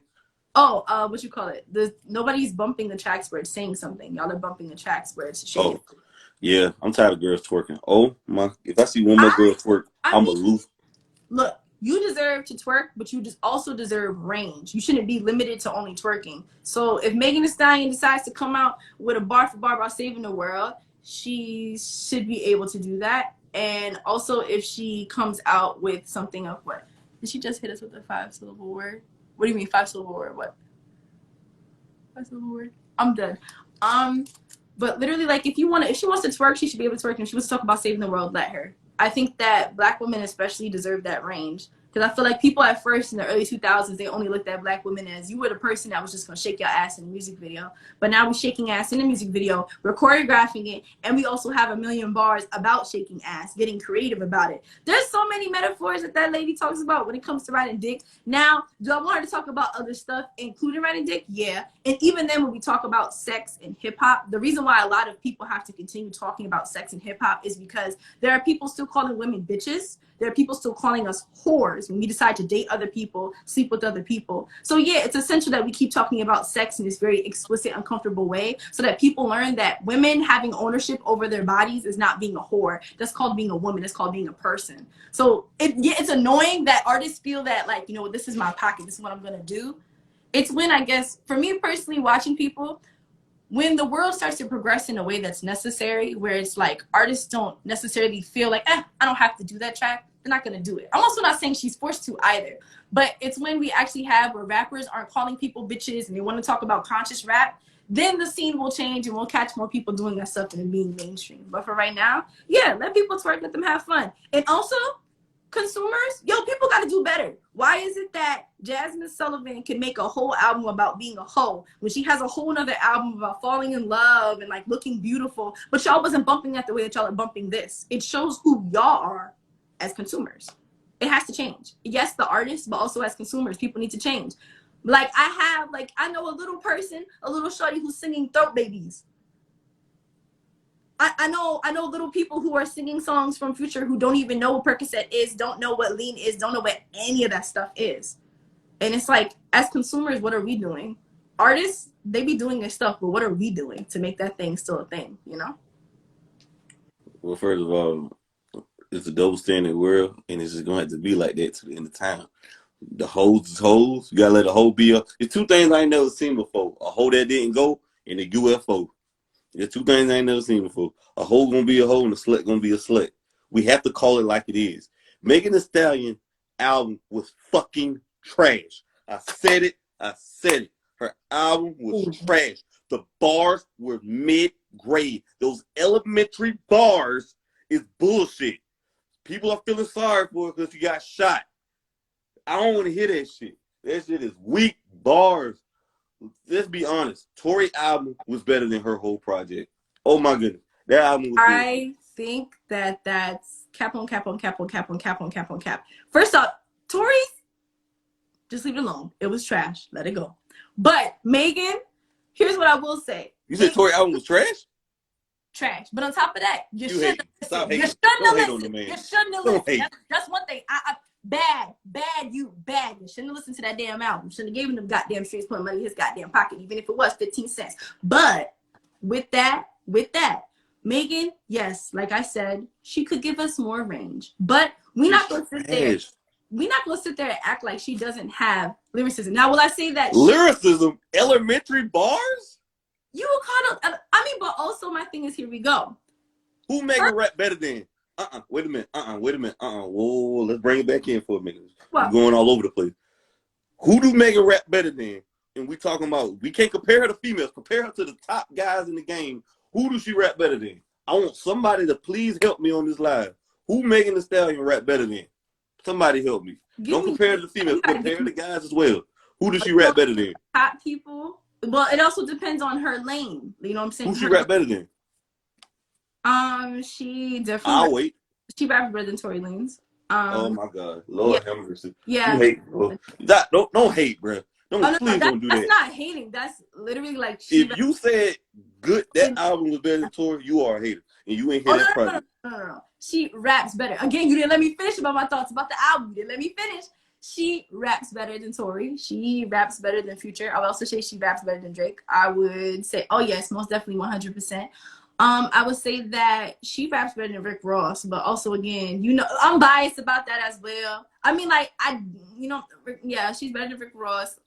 Oh, what you call it? Nobody's bumping the tracks where it's saying something. Y'all are bumping the tracks where it's shaking. Oh, yeah. I'm tired of girls twerking. Oh my! If I see one more girl twerk, I'm aloof. Look. You deserve to twerk, but you just also deserve range. You shouldn't be limited to only twerking. So if Megan Thee Stallion decides to come out with a bar for bar about saving the world, she should be able to do that. And also if she comes out with something of what? Did she just hit us with a 5-syllable word? What do you mean 5-syllable word? What? 5-syllable word? I'm done. But literally, like, if she wants to twerk, she should be able to twerk. And if she wants to talk about saving the world, let her. I think that Black women especially deserve that range. Because I feel like people at first in the early 2000s, they only looked at Black women as you were the person that was just going to shake your ass in a music video. But now we're shaking ass in a music video. We're choreographing it. And we also have a million bars about shaking ass, getting creative about it. There's so many metaphors that lady talks about when it comes to riding dick. Now, do I want her to talk about other stuff, including riding dick? Yeah. And even then, when we talk about sex and hip hop, the reason why a lot of people have to continue talking about sex and hip hop is because there are people still calling women bitches. There are people still calling us whores when we decide to date other people, sleep with other people. So yeah, it's essential that we keep talking about sex in this very explicit, uncomfortable way so that people learn that women having ownership over their bodies is not being a whore. That's called being a woman. That's called being a person. So it's annoying that artists feel that, like, you know, this is my pocket. This is what I'm going to do. It's when, I guess, for me personally, watching people, when the world starts to progress in a way that's necessary, where it's like artists don't necessarily feel like, I don't have to do that track, they're not gonna do it. I'm also not saying she's forced to either, but it's when we actually have where rappers aren't calling people bitches and they want to talk about conscious rap, then the scene will change and we'll catch more people doing that stuff than being mainstream. But for right now, yeah, let people twerk, let them have fun. And also, consumers, people got to do better. Why is it that Jasmine Sullivan can make a whole album about being a hoe when she has a whole nother album about falling in love and like looking beautiful, but y'all wasn't bumping that the way that y'all are bumping this? It shows who y'all are as consumers. It has to change. Yes, the artists, but also as consumers, people need to change. Like I know a little person, a little shorty who's singing Throat Babies. I know little people who are singing songs from Future who don't even know what Percocet is, don't know what lean is, don't know what any of that stuff is. And it's like, as consumers, what are we doing? Artists, they be doing their stuff, but what are we doing to make that thing still a thing, you know? Well, first of all, it's a double standard world, and it's just gonna have to be like that to the end of time. The hoes is hoes. You gotta let a hoe be a. There's two things I ain't never seen before: a hoe that didn't go and a UFO. There's two things I ain't never seen before: a hoe gonna be a hoe and a slut gonna be a slut. We have to call it like it is. Megan Thee Stallion album was fucking trash. I said it. I said it. Her album was trash. The bars were mid-grade. Those elementary bars is bullshit. People are feeling sorry for her because she got shot. I don't want to hear that shit. That shit is weak bars. Let's be honest. Tori album was better than her whole project. Oh my goodness. That album was I think that's cap on cap on cap on cap on cap on cap on cap. First off, Tori's, just leave it alone. It was trash. Let it go. But Megan, here's what I will say. You said Tori album was trash? Trash. But on top of that, you shouldn't have listened. You shouldn't have listened. That's one thing. Bad. You shouldn't have listened to that damn album. Shouldn't have given them goddamn streets putting money in his goddamn pocket, even if it was 15 cents. But with that, Megan, yes, like I said, she could give us more range. But we're not gonna sit there. We're not gonna sit there and act like she doesn't have lyricism. Now, will I say that lyricism? Elementary bars? You will kind of. But also my thing is, here we go. Who Megan rap better than? Wait a minute. Whoa, let's bring it back in for a minute. We're going all over the place. Who do Megan rap better than? And we talking about, we can't compare her to females. Compare her to the top guys in the game. Who do she rap better than? I want somebody to please help me on this live. Who Megan Thee Stallion rap better than? Somebody help me. Don't compare her to females. Compare the guys as well. Who does she rap better than? Top people. Well, it also depends on her lane. You know what I'm saying? Who she rap better than? She definitely. I'll wait. She raps better than Tory Lanez. Oh my God, Lord have mercy. Yeah. You hate, bro. Don't hate, bro. Don't do that. That's not hating. That's literally like. If you said that album was better than Tory, you are a hater, and you ain't hear that project. No. She raps better. Again, you didn't let me finish about my thoughts about the album. You didn't let me finish. She raps better than Tory. She raps better than Future. I would also say she raps better than Drake. I would say, oh yes, most definitely 100%. I would say that she raps better than Rick Ross, but also again, I'm biased about that as well. She's better than Rick Ross.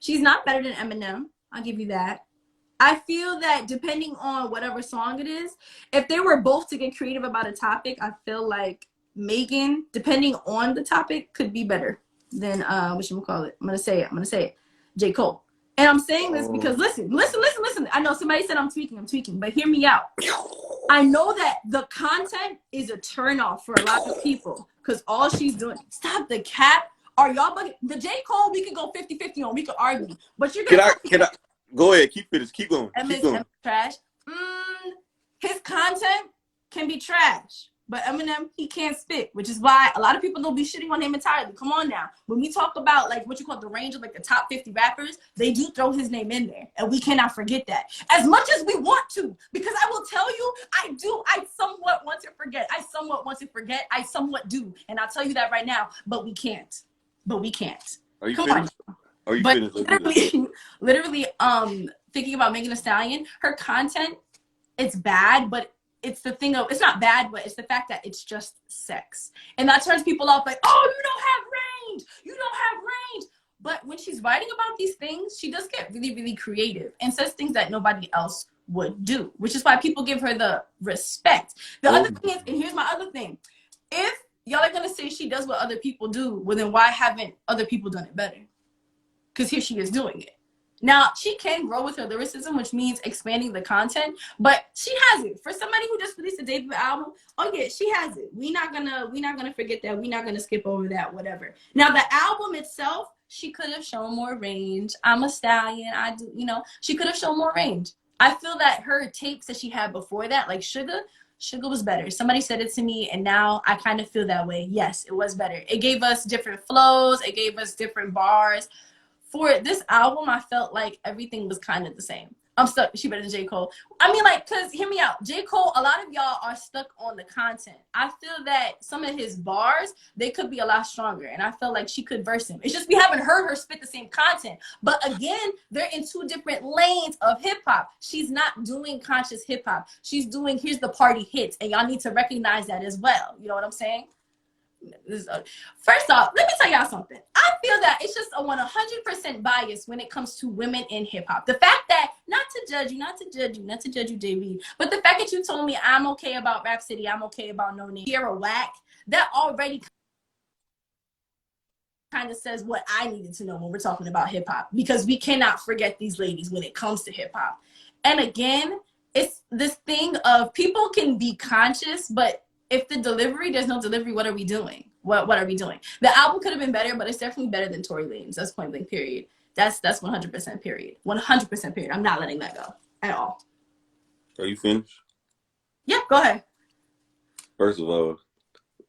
She's not better than Eminem. I'll give you that. I feel that depending on whatever song it is, if they were both to get creative about a topic, I feel like Megan, depending on the topic, could be better than whatchamacallit. I'm gonna say it. J. Cole. And I'm saying this because listen. I know somebody said I'm tweaking, but hear me out. I know that the content is a turnoff for a lot of people because all she's doing. Stop the cap. Are y'all bugging? The J. Cole we could go 50-50 on. We could argue, but you're gonna. Can I go ahead? Keep going. Trash. His content can be trash. But Eminem, he can't spit, which is why a lot of people don't be shitting on him entirely. Come on now. When we talk about like what you call the range of like the top 50 rappers, they do throw his name in there. And we cannot forget that. As much as we want to. Because I will tell you, I somewhat want to forget. I somewhat do. And I'll tell you that right now. But we can't. Are you finished? Are you finished? Literally, thinking about Megan Thee Stallion, her content, it's bad, but it's the thing of, it's not bad, but it's the fact that it's just sex. And that turns people off like, oh, you don't have range. But when she's writing about these things, she does get really, really creative and says things that nobody else would do, which is why people give her the respect. The other thing is, and here's my other thing, if y'all are gonna say she does what other people do, well then why haven't other people done it better? Because here she is doing it. Now she can grow with her lyricism, which means expanding the content, but she has it. For somebody who just released a debut album, oh yeah, she has it. We're not gonna forget that. We're not gonna skip over that, whatever. Now the album itself, she could have shown more range. I'm a stallion. I do, she could have shown more range. I feel that her tapes that she had before that, like Sugar was better. Somebody said it to me, and now I kind of feel that way. Yes, it was better. It gave us different flows. It gave us different bars. For this album, I felt like everything was kind of the same. I'm stuck. She better than J. Cole. I mean, like, because hear me out. J. Cole, a lot of y'all are stuck on the content. I feel that some of his bars, they could be a lot stronger. And I feel like she could verse him. It's just we haven't heard her spit the same content. But again, they're in two different lanes of hip hop. She's not doing conscious hip hop. She's doing, here's the party hits. And y'all need to recognize that as well. You know what I'm saying? First off, let me tell y'all something. I feel that it's just a 100% bias when it comes to women in hip hop. The fact that, not to judge you, JB, but the fact that you told me I'm okay about Rap City, I'm okay about No Name, you're a whack, that already kind of says what I needed to know when we're talking about hip hop, because we cannot forget these ladies when it comes to hip hop. And again, it's this thing of people can be conscious, but if the delivery, there's no delivery, what are we doing? What are we doing? The album could have been better, but it's definitely better than Tory Lanez. That's point blank, period. That's 100% period. 100% period. I'm not letting that go at all. Are you finished? Yeah, go ahead. First of all,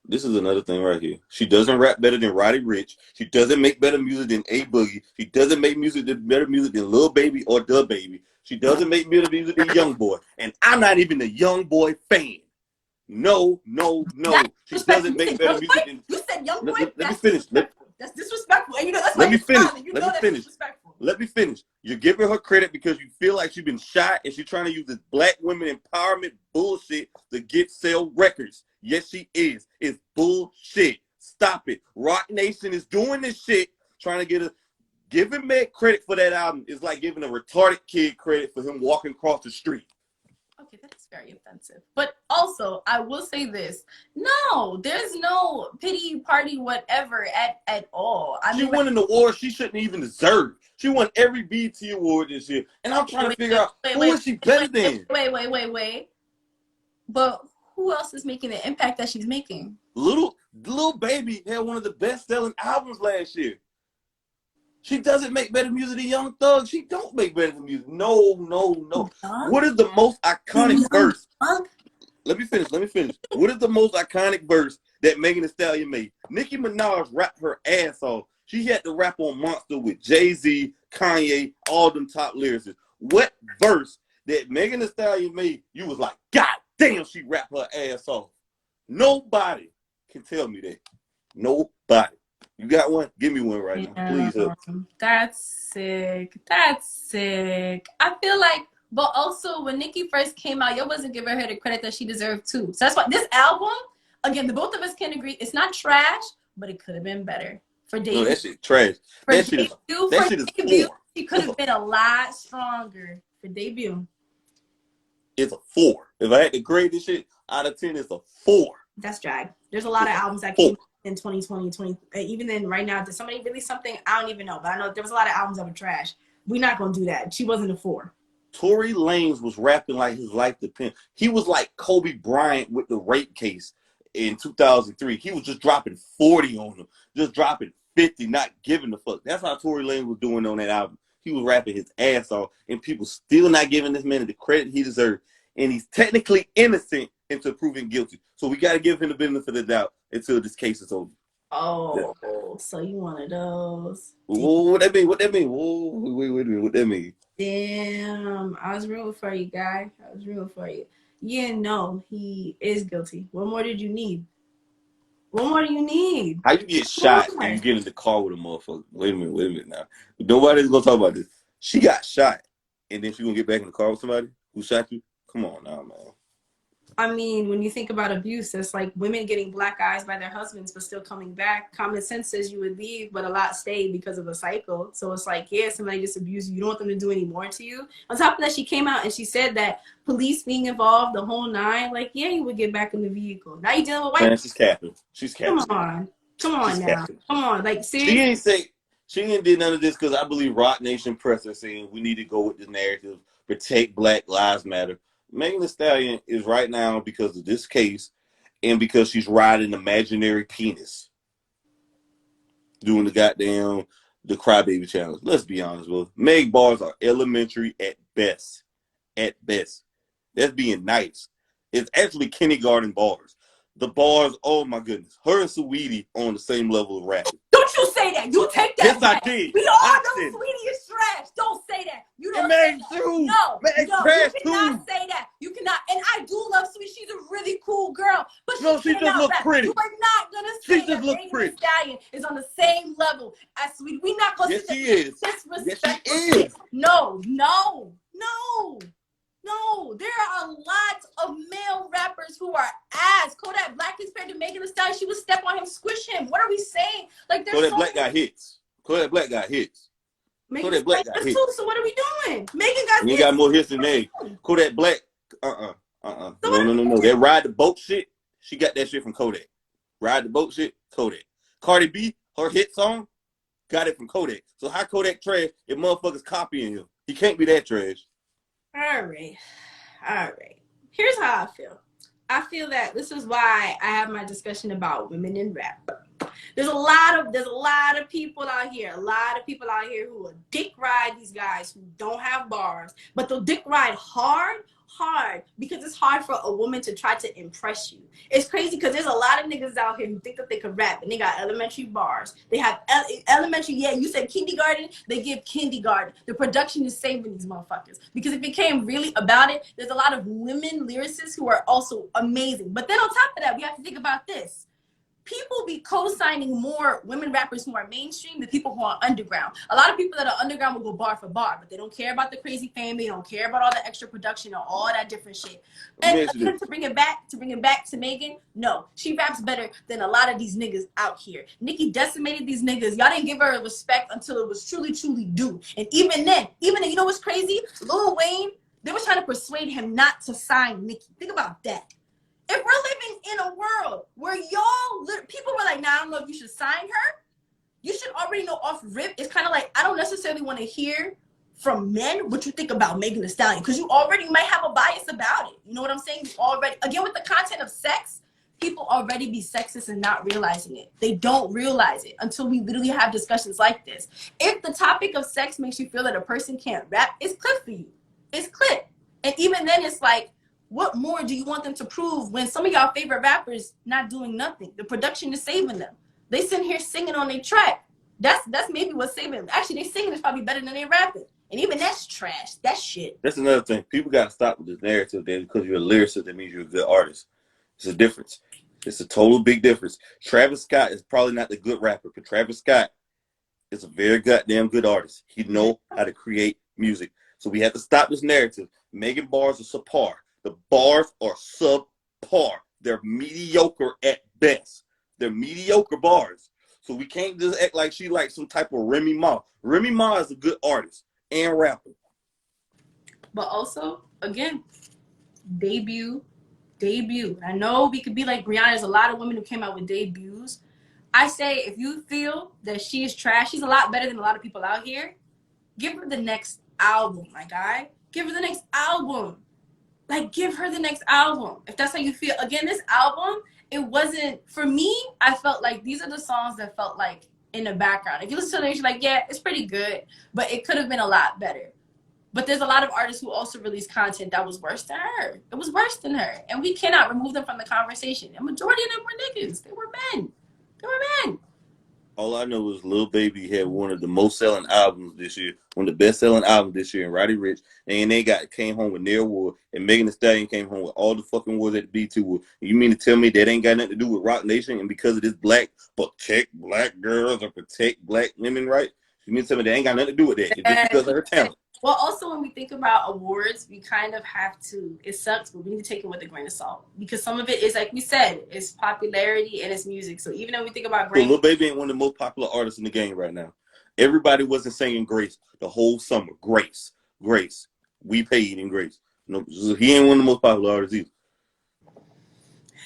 this is another thing right here. She doesn't rap better than Roddy Ricch. She doesn't make better music than A Boogie. She doesn't make better music than Lil Baby or Da Baby. She doesn't make better music than Young Boy. And I'm not even a Young Boy fan. No. She doesn't make better music than... You said Young Boy? Let me finish. That's disrespectful. And that's let me finish. Disrespectful. Let me finish. You're giving her credit because you feel like she's been shot and she's trying to use this black women empowerment bullshit to sell records. Yes, she is. It's bullshit. Stop it. Rock Nation is doing this shit, trying to giving Meg credit for that album is like giving a retarded kid credit for him walking across the street. Okay, that's very offensive. But also, I will say this. No, there's no pity party whatever at all. She won an award she shouldn't even deserve. She won every BET award this year. And I'm trying to figure out who is she better than? Wait. But who else is making the impact that she's making? Lil Baby had one of the best-selling albums last year. She doesn't make better music than Young Thug. She don't make better music. No. What is the most iconic verse? Let me finish. What is the most iconic verse that Megan Thee Stallion made? Nicki Minaj rapped her ass off. She had to rap on Monster with Jay-Z, Kanye, all them top lyricists. What verse that Megan Thee Stallion made, you was like, God damn, she rapped her ass off? Nobody can tell me that. Nobody. You got one? Give me one right now. Please help. That's sick. I feel like, but also when Nicki first came out, you wasn't giving her the credit that she deserved too. So that's why this album, again, the both of us can agree, it's not trash, but it could have been better. For debut. No, that shit trash. That shit is poor. She could have been a lot stronger for debut. It's a 4. If I had to grade this shit out of 10, it's a 4. That's drag. There's a lot of albums that came in 2020, even then right now, did somebody release something? I don't even know, but I know there was a lot of albums that were trash. We're not gonna do that. She wasn't a 4. Tory Lanez was rapping like his life depends. He was like Kobe Bryant with the rape case in 2003. He was just dropping 40 on him, just dropping 50, not giving a fuck. That's how Tory Lanez was doing on that album. He was rapping his ass off, and people still not giving this man the credit he deserved. And he's technically innocent until proven guilty. So we got to give him the benefit of the doubt until this case is over. Oh, yeah. So you one of those. Whoa, what that mean? Wait a minute. What that mean? Damn. I was rooting for you, guy. Yeah, no, he is guilty. What more did you need? What more do you need? How you get shot and you get in the car with a motherfucker? Wait a minute now. Nobody's going to talk about this. She got shot, and then she going to get back in the car with somebody who shot you? Come on now, man. I mean, when you think about abuse, it's like women getting black eyes by their husbands, but still coming back. Common sense says you would leave, but a lot stay because of a cycle. So it's like, yeah, somebody just abused you. You don't want them to do any more to you. On top of that, she came out and she said that police being involved, the whole nine, like, yeah, you would get back in the vehicle. Now you're dealing with white Man, people. she's capping. She's Come capping. on. Come on She's now. capping. Come on. Like, She seriously. ain't say she ain't did none of this because I believe Rock Nation press are saying we need to go with the narrative, protect Black Lives Matter. Megan Thee Stallion is right now because of this case and because she's riding an imaginary penis doing the crybaby challenge. Let's be honest, with Meg bars are elementary at best. At best. That's being nice. It's actually kindergarten bars. The bars, oh my goodness. Her and Saweetie on the same level of rapping. Don't you say that. You take that Yes, I back. did. We all I know said Sweetie is trash. Don't say that. You and don't say Meg that. too. No, Meg's no, trash you cannot too. say that. You cannot. And I do love Sweetie. She's a really cool girl, but No, she just cannot looks rap. pretty. You are not gonna She say just that looks Megan pretty. Thee Stallion is on the same level as Sweetie. We're not gonna Yes, sit she there is. Yes, she disrespectful. is. No, no, no. No, there are a lot of male rappers who are ass. Kodak Black is compared to Megan Thee Stallion. She would step on him, squish him. What are we saying? Like, there's Kodak so Black many. got hits. Kodak Black got hits. Megan Kodak Black got does hits. too. So what are we doing? Megan got And you hits. got more hits than they. Kodak Black, So No. That ride the boat shit, she got that shit from Kodak. Ride the boat shit, Kodak. Cardi B, her hit song, got it from Kodak. So how Kodak trash if motherfuckers copying him? He can't be that trash. All right. All right. Here's how I feel. I feel that this is why I have my discussion about women in rap. There's a lot of people out here, who will dick ride these guys who don't have bars, but they'll dick ride hard because it's hard for a woman to try to impress you. It's crazy because there's a lot of niggas out here who think that they can rap and they got elementary bars. They have elementary, yeah, you said kindergarten, they give kindergarten. The production is saving these motherfuckers because if it came really about it, there's a lot of women lyricists who are also amazing. But then on top of that, we have to think about this. People be co-signing more women rappers who are mainstream than people who are underground. A lot of people that are underground will go bar for bar, but they don't care about the crazy fame. They don't care about all the extra production or all that different shit. And again, to bring it back to Megan, no, she raps better than a lot of these niggas out here. Nicki decimated these niggas. Y'all didn't give her respect until it was truly due. And even then, you know what's crazy? Lil Wayne, they were trying to persuade him not to sign Nicki. Think about that. If we're living in a world where people were like, nah, I don't know if you should sign her, you should already know off rip. It's kind of like, I don't necessarily want to hear from men what you think about Megan Thee Stallion because you already might have a bias about it. You know what I'm saying? You already, again, with the content of sex, people already be sexist and not realizing it. They don't realize it until we literally have discussions like this. If the topic of sex makes you feel that a person can't rap, it's clip for you. It's clip. And even then, it's like, what more do you want them to prove when some of y'all favorite rappers not doing nothing? The production is saving them. They sitting here singing on their track. That's maybe what's saving them. Actually, they singing is probably better than they rapping. And even that's trash. That's shit. That's another thing. People got to stop with this narrative that because you're a lyricist, that means you're a good artist. It's a difference. It's a total big difference. Travis Scott is probably not the good rapper, but Travis Scott is a very goddamn good artist. He know how to create music. So we have to stop this narrative. Megan bars are subpar. The bars are subpar. They're mediocre at best. They're mediocre bars. So we can't just act like she like some type of Remy Ma. Remy Ma is a good artist and rapper. But also, again, debut. I know we could be like Brianna. There's a lot of women who came out with debuts. I say if you feel that she is trash, she's a lot better than a lot of people out here. Give her the next album, my guy. Give her the next album. Like, give her the next album. If that's how you feel. Again, this album, it wasn't, for me, I felt like these are the songs that felt like in the background. If you listen to it, you're like, yeah, it's pretty good, but it could have been a lot better. But there's a lot of artists who also release content that was worse than her. It was worse than her. And we cannot remove them from the conversation. The majority of them were niggas. They were men. All I know is Lil Baby had one of the most selling albums this year, one of the best selling albums this year, and Roddy Ricch, and they came home with their award, and Megan Thee Stallion came home with all the fucking awards at the BET Award. You mean to tell me that ain't got nothing to do with Rock Nation, and because of this protect black girls or protect black women, right? You mean to tell me that ain't got nothing to do with that? It's just because of her talent. Well, also when we think about awards, we kind of have to. It sucks, but we need to take it with a grain of salt because some of it is, like we said, it's popularity and it's music. So even though we think about So Grammy, Lil Baby ain't one of the most popular artists in the game right now. Everybody wasn't singing Grace the whole summer. Grace, Grace. We paid in Grace. No, he ain't one of the most popular artists either.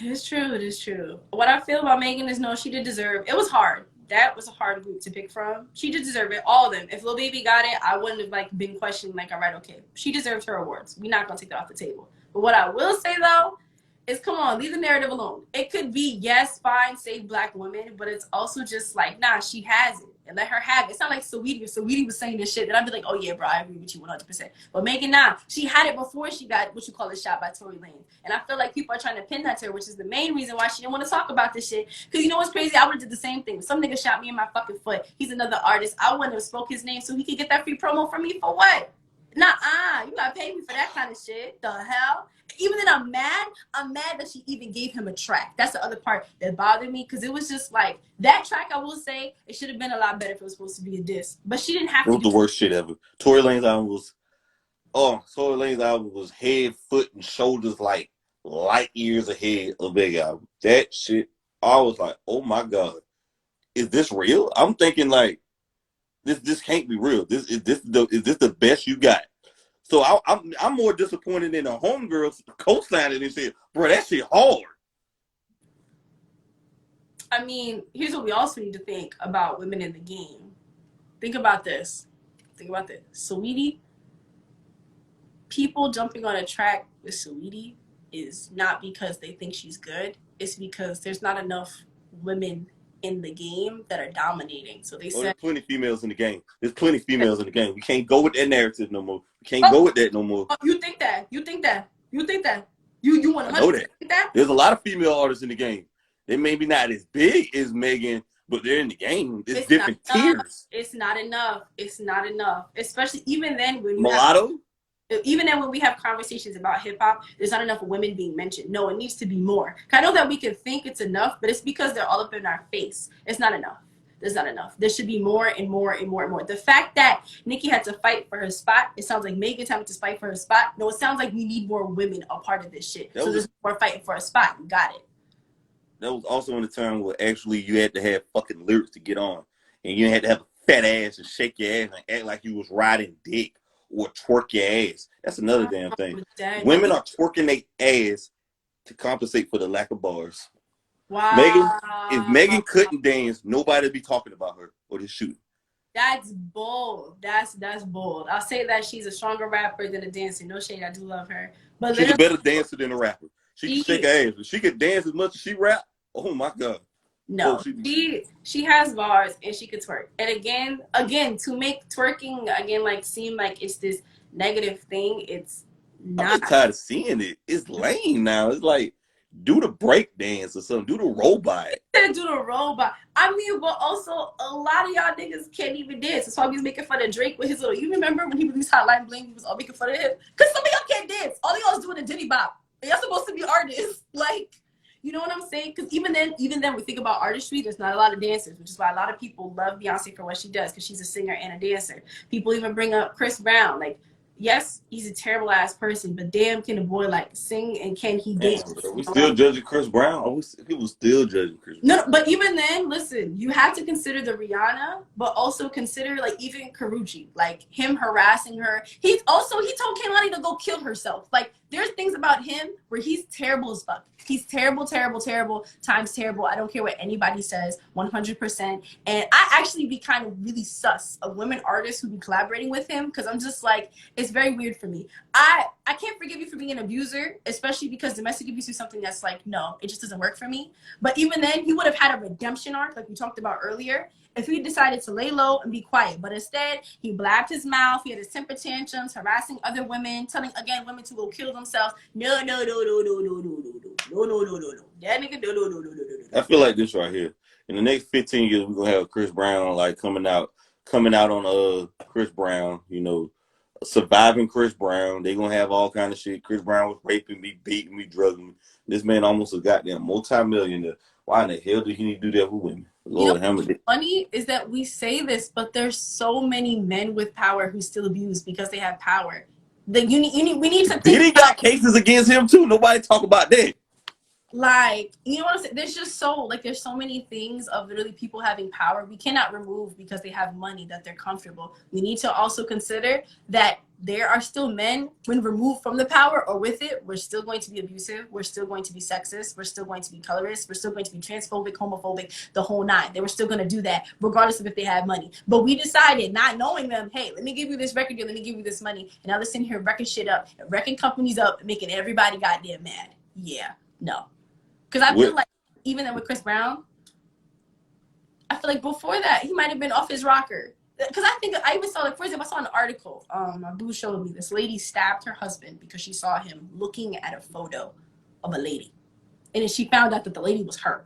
it's true. It is true. What I feel about Megan is no, she did deserve. It was hard. That was a hard group to pick from. She did deserve it. All of them. If Lil Baby got it, I wouldn't have like been questioning. Like, all right, okay, she deserves her awards. We're not gonna take that off the table. But what I will say though is, come on, leave the narrative alone. It could be yes, fine, save black women, but it's also just like, nah, she has it. And let her have it. It's not like Saweetie. If Saweetie was saying this shit, then I'd be like, oh yeah, bro, I agree with you 100%. But Megan, nah, she had it before she got what you call a shot by Tory Lanez. And I feel like people are trying to pin that to her, which is the main reason why she didn't want to talk about this shit. Because you know what's crazy? I would have did the same thing. Some nigga shot me in my fucking foot. He's another artist. I wouldn't have spoke his name so he could get that free promo from me for what? Nah, you gotta pay me for that kind of shit. The hell? Even then, I'm mad. I'm mad that she even gave him a track. That's the other part that bothered me because it was just like that track. I will say it should have been a lot better if it was supposed to be a diss, but she didn't have It to was do. the worst shit ever. Tory Lanez album was Tory Lanez album was head, foot, and shoulders like light years ahead of Big album. That shit, I was like, oh my god, is this real? I'm thinking like this can't be real. Is this the best you got? So I'm more disappointed in the homegirls co-signing and said, bro, that shit hard. I mean, here's what we also need to think about women in the game. Think about this. Think about this. Saweetie, people jumping on a track with Saweetie is not because they think she's good. It's because there's not enough women in the game that are dominating. So they Oh, said, there's plenty of females in the game. There's plenty of females in the game. We can't go with that narrative no more. We can't "Oh, go with that no more. you think that? You think that? You think that? You I know 100% that. think that?" There's a lot of female artists in the game. They maybe not as big as Megan, but they're in the game. There's It's not different enough. tiers. It's not enough. It's not enough. Especially even then when you have Mulatto, even then when we have conversations about hip hop, there's not enough women being mentioned. No, it needs to be more. I know that we can think it's enough, but it's because they're all up in our face. It's not enough. There's not enough. There should be more and more and more and more. The fact that Nicki had to fight for her spot, it sounds like Megan's having to fight for her spot. No, it sounds like we need more women a part of this shit. that So was there's more fighting for a spot. You got it. that was also in the time where actually you had to have fucking lyrics to get on, and you had to have a fat ass and shake your ass and act like you was riding dick or twerk your ass. That's another damn thing. Women are twerking their ass to compensate for the lack of bars. Megan, if Megan Wow. couldn't dance, nobody'd be talking about her or this shooting. That's bold. That's bold. I'll say that she's a stronger rapper than a dancer. No shade, I do love her. But She's a literally, better dancer than a rapper. She can shake she her ass. If she could dance as much as she rap, oh my god. no, Folks, she she has bars and she could twerk. And again, to make twerking again like seem like it's this negative thing, it's I'm not. just tired of seeing it. It's lame now. It's like do the break dance or something. Do the robot. To do the robot. I mean, but also a lot of y'all niggas can't even dance. That's why we was making fun of Drake with his little. You remember when he released Hotline Bling? We was all making fun of him because some of y'all can't dance. All y'all is doing a Diddy bop. And y'all supposed to be artists. Like, you know what I'm saying? Because even then, we think about artistry. There's not a lot of dancers, which is why a lot of people love Beyonce for what she does because she's a singer and a dancer. People even bring up Chris Brown. Like, yes, he's a terrible ass person, but damn, can the boy like sing and can he Damn, dance? bro. We You know what still I'm judging Chris Brown. People still judging Chris Brown. No, but even then, listen, you have to consider the Rihanna, but also consider like even Karuchi, like him harassing her. He told Kehlani to go kill herself. Like there's things about him where he's terrible as fuck. He's terrible, terrible, terrible times terrible. I don't care what anybody says, 100%. And I actually be kind of really sus of women artists who be collaborating with him because I'm just like, it's very weird for me. I can't forgive you for being an abuser, especially because domestic abuse is something that's like, no, it just doesn't work for me. But even then, he would have had a redemption arc, like we talked about earlier, if he decided to lay low and be quiet. But instead, he blabbed his mouth. He had his temper tantrums, harassing other women, telling again women to go kill themselves. No, no, no, no, no, no, no, no, no, no, no, no, no. That nigga, no, no, no, no, no, no, I no. feel like this right here. In the next 15 years, we're gonna have Chris Brown like coming out on Chris Brown, surviving Chris Brown. They gonna have all kind of shit. Chris Brown was raping me, beating me, drugging me. This man almost a goddamn multi-millionaire. Why in the hell did he need to do that with women? You know Lord what's Hammer. funny is that we say this, but there's so many men with power who still abuse because they have power. That we need to think Diddy got cases against him too. Nobody talk about that. like, you know what I'm saying? There's just so like there's so many things of literally people having power we cannot remove because they have money that they're comfortable. We need to also consider that there are still men when removed from the power or with it, we're still going to be abusive, we're still going to be sexist, we're still going to be colorist, we're still going to be transphobic, homophobic, the whole nine. They were still going to do that regardless of if they had money. But we decided, not knowing them, hey, let me give you this record deal, let me give you this money, and now they're sitting here wrecking shit up, and wrecking companies up, and making everybody goddamn mad. Yeah, no. Because I feel What? like even then with Chris Brown, I feel like before that he might have been off his rocker. Because I think I even saw, like, for example, I saw an article. My boo showed me this lady stabbed her husband because she saw him looking at a photo of a lady, and then she found out that the lady was her.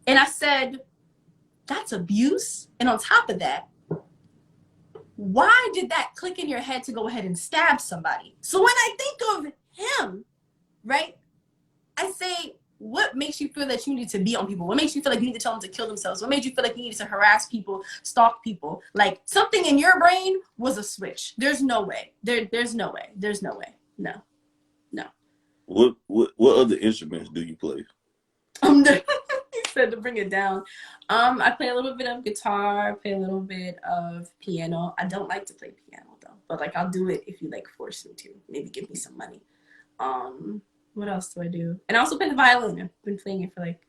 And I said, that's abuse. And on top of that, why did that click in your head to go ahead and stab somebody? So when I think of him, right, I say, what makes you feel that you need to be on people? What makes you feel like you need to tell them to kill themselves? What made you feel like you needed to harass people, stalk people? Like, something in your brain was a switch. There's no way. There's no way. There's no way. No. No. What other instruments do you play? He said to bring it down. I play a little bit of guitar, play a little bit of piano. I don't like to play piano though, but like I'll do it if you like force me to. Maybe give me some money. What else do I do? And I also play the violin. I've been playing it for like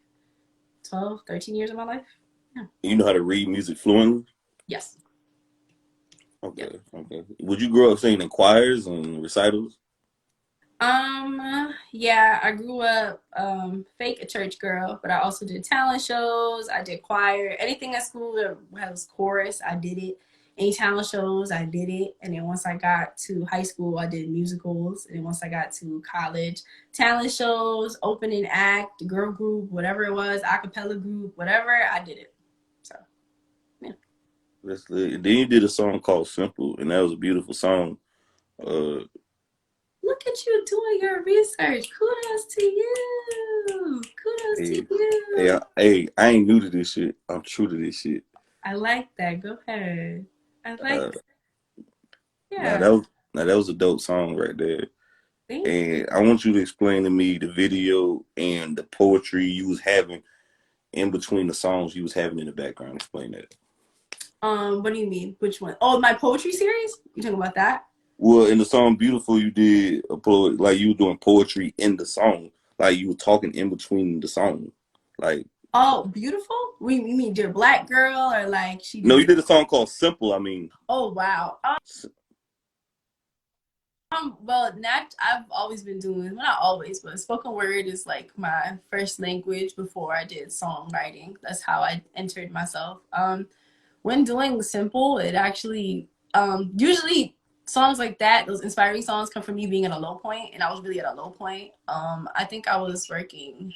12, 13 years of my life. Yeah. You know how to read music fluently? Yes. Okay, Yep. okay. Would you grow up singing in choirs and recitals? Yeah, I grew up fake a church girl, but I also did talent shows. I did choir. Anything at school that was chorus, I did it. Any talent shows, I did it. And then once I got to high school, I did musicals. And then once I got to college, talent shows, opening act, girl group, whatever it was, a cappella group, whatever, I did it. So, yeah. Then you did a song called "Simple," and that was a beautiful song. Uh, Look at you doing your research. Kudos to you. Kudos to hey, you. I ain't new to this shit. I'm true to this shit. I like that. Go ahead. I like Uh, that. now Yeah. that was now that was a dope song right there. Thank you. And I want you to explain to me the video and the poetry you was having in between the songs you was having in the background. Explain that. What do you mean? Which one? Oh, my poetry series? You talking about that? Well, in the song "Beautiful," you did a poet like you were doing poetry in the song, like you were talking in between the song. Like, Oh, beautiful? You mean dear black girl or like she no, did? you did a song called "Simple." I mean, Oh wow. Well, I've always been doing, well, not always, but spoken word is like my first language before I did songwriting. That's how I entered myself. When doing simple, it actually usually songs like that, those inspiring songs come from me being at a low point, and I was really at a low point. I think I was working.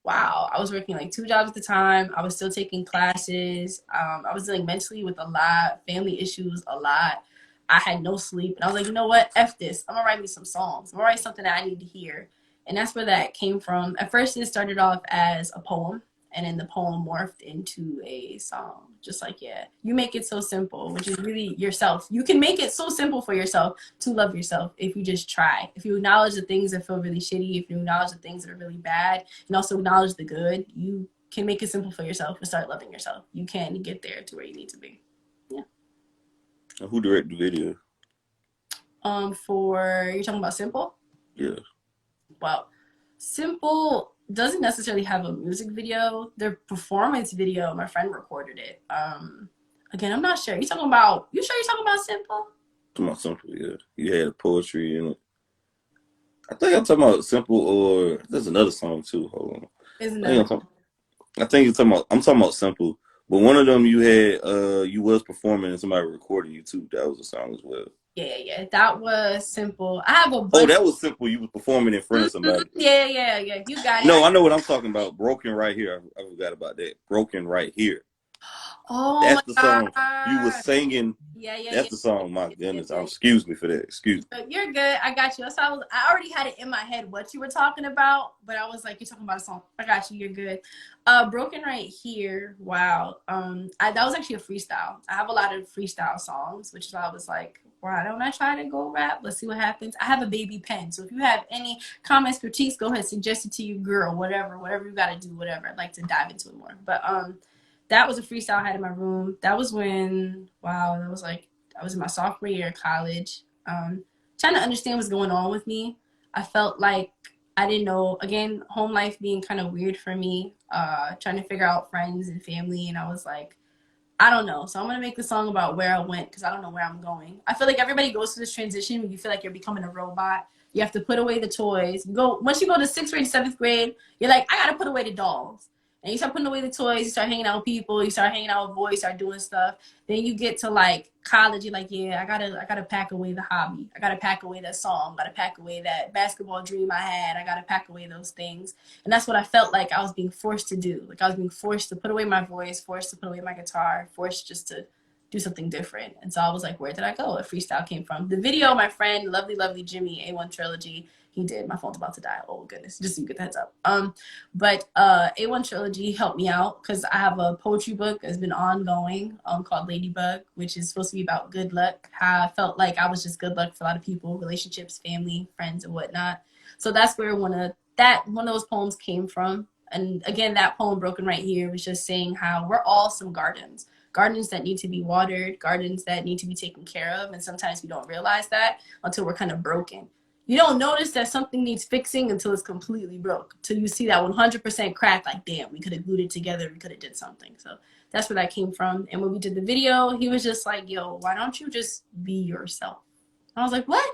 Wow, I was working like two jobs at the time. I was still taking classes. I was dealing mentally with a lot, family issues, a lot. I had no sleep, and I was like, you know what? F this. I'm gonna write me some songs. I'm gonna write something that I need to hear, and that's where that came from. At first, it started off as a poem, and then the poem morphed into a song. Just like, yeah, you make it so simple, which is really yourself. You can make it so simple for yourself to love yourself if you just try. If you acknowledge the things that feel really shitty, if you acknowledge the things that are really bad, and also acknowledge the good, you can make it simple for yourself and start loving yourself. You can get there to where you need to be. Yeah. who directed the video? For you're talking about simple? Yeah. Well, simple doesn't necessarily have a music video. Their performance video, my friend recorded it. Again, I'm not sure. You talking about? You sure you're talking about simple? Talking about "Simple," yeah. You had poetry in it. I think I'm talking about "Simple," or there's another song too. Hold on. Isn't I think that? I think you're talking about. I'm talking about "Simple," but one of them you had. You was performing and somebody recorded you too. That was a song as well. Yeah. That was simple. I have a Oh, bunch. that was "Simple." You was performing in front of somebody. Yeah. You got it. No, I know what I'm talking about. "Broken Right Here." I forgot about that. "Broken Right Here." Oh That's my the song you were god. singing. Yeah, yeah, That's yeah. the song. My Yeah, yeah, goodness. yeah. Excuse me for that. Excuse me. You're good. I got you. So I already had it in my head what you were talking about, but I was like, you're talking about a song. I got you. You're good. Broken right here. Wow. That was actually a freestyle. I have a lot of freestyle songs, which is why I was like, why don't I try to go rap? Let's see what happens. I have a baby pen, so if you have any comments, critiques, go ahead, suggest it to you, girl. Whatever you got to do. Whatever. I'd like to dive into it more. But that was a freestyle I had in my room. That was when that was like I was in my sophomore year of college. Trying to understand what's going on with me. I felt like I didn't know, again, home life being kind of weird for me, trying to figure out friends and family. And I was like, I don't know. So I'm going to make the song about where I went because I don't know where I'm going. I feel like everybody goes through this transition when you feel like you're becoming a robot. You have to put away the toys. Once you go to sixth grade, seventh grade, you're like, I got to put away the dolls. And you start putting away the toys, you start hanging out with people, you start hanging out with boys, you start doing stuff. Then you get to like college, you're like, yeah, I gotta pack away the hobby. I gotta pack away that song. I gotta pack away that basketball dream I had. I gotta pack away those things. And that's what I felt like I was being forced to do. Like I was being forced to put away my voice, forced to put away my guitar, forced just to do something different. And so I was like, where did I go? A freestyle came from. The video, my friend, lovely Jimmy, A1 Trilogy, he did. My phone's about to die. Oh goodness, just so you get the heads up. But A1 Trilogy helped me out because I have a poetry book that's been ongoing called Ladybug, which is supposed to be about good luck. How I felt like I was just good luck for a lot of people, relationships, family, friends, and whatnot. So that's where one of those poems came from. And again, that poem, Broken Right Here, was just saying how we're all some gardens that need to be watered, gardens that need to be taken care of. And sometimes we don't realize that until we're kind of broken. You don't notice that something needs fixing until it's completely broke. Till you see that 100% crack, like, damn, we could have glued it together. We could have did something. So that's where that came from. And when we did the video, he was just like, yo, why don't you just be yourself? I was like, what?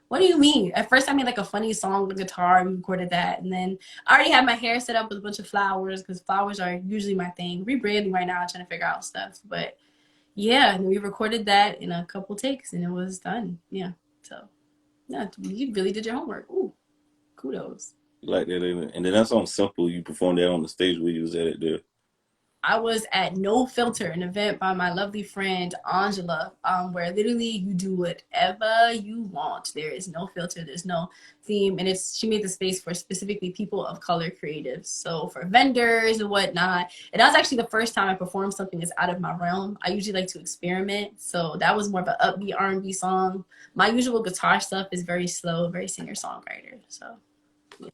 What do you mean? At first, I made like a funny song with guitar. We recorded that. And then I already had my hair set up with a bunch of flowers because flowers are usually my thing. Rebranding right now, trying to figure out stuff. But yeah, and we recorded that in a couple takes and it was done. Yeah. So yeah, you really did your homework. Ooh, kudos. Like that, and then that song Simple. You performed that on the stage where you was at it there. I was at No Filter, an event by my lovely friend Angela, where literally you do whatever you want. There is no filter, there's no theme, and she made the space for specifically people of color creatives. So for vendors and whatnot. And that was actually the first time I performed something that's out of my realm. I usually like to experiment, so that was more of an upbeat R&B song. My usual guitar stuff is very slow, very singer-songwriter. So yeah.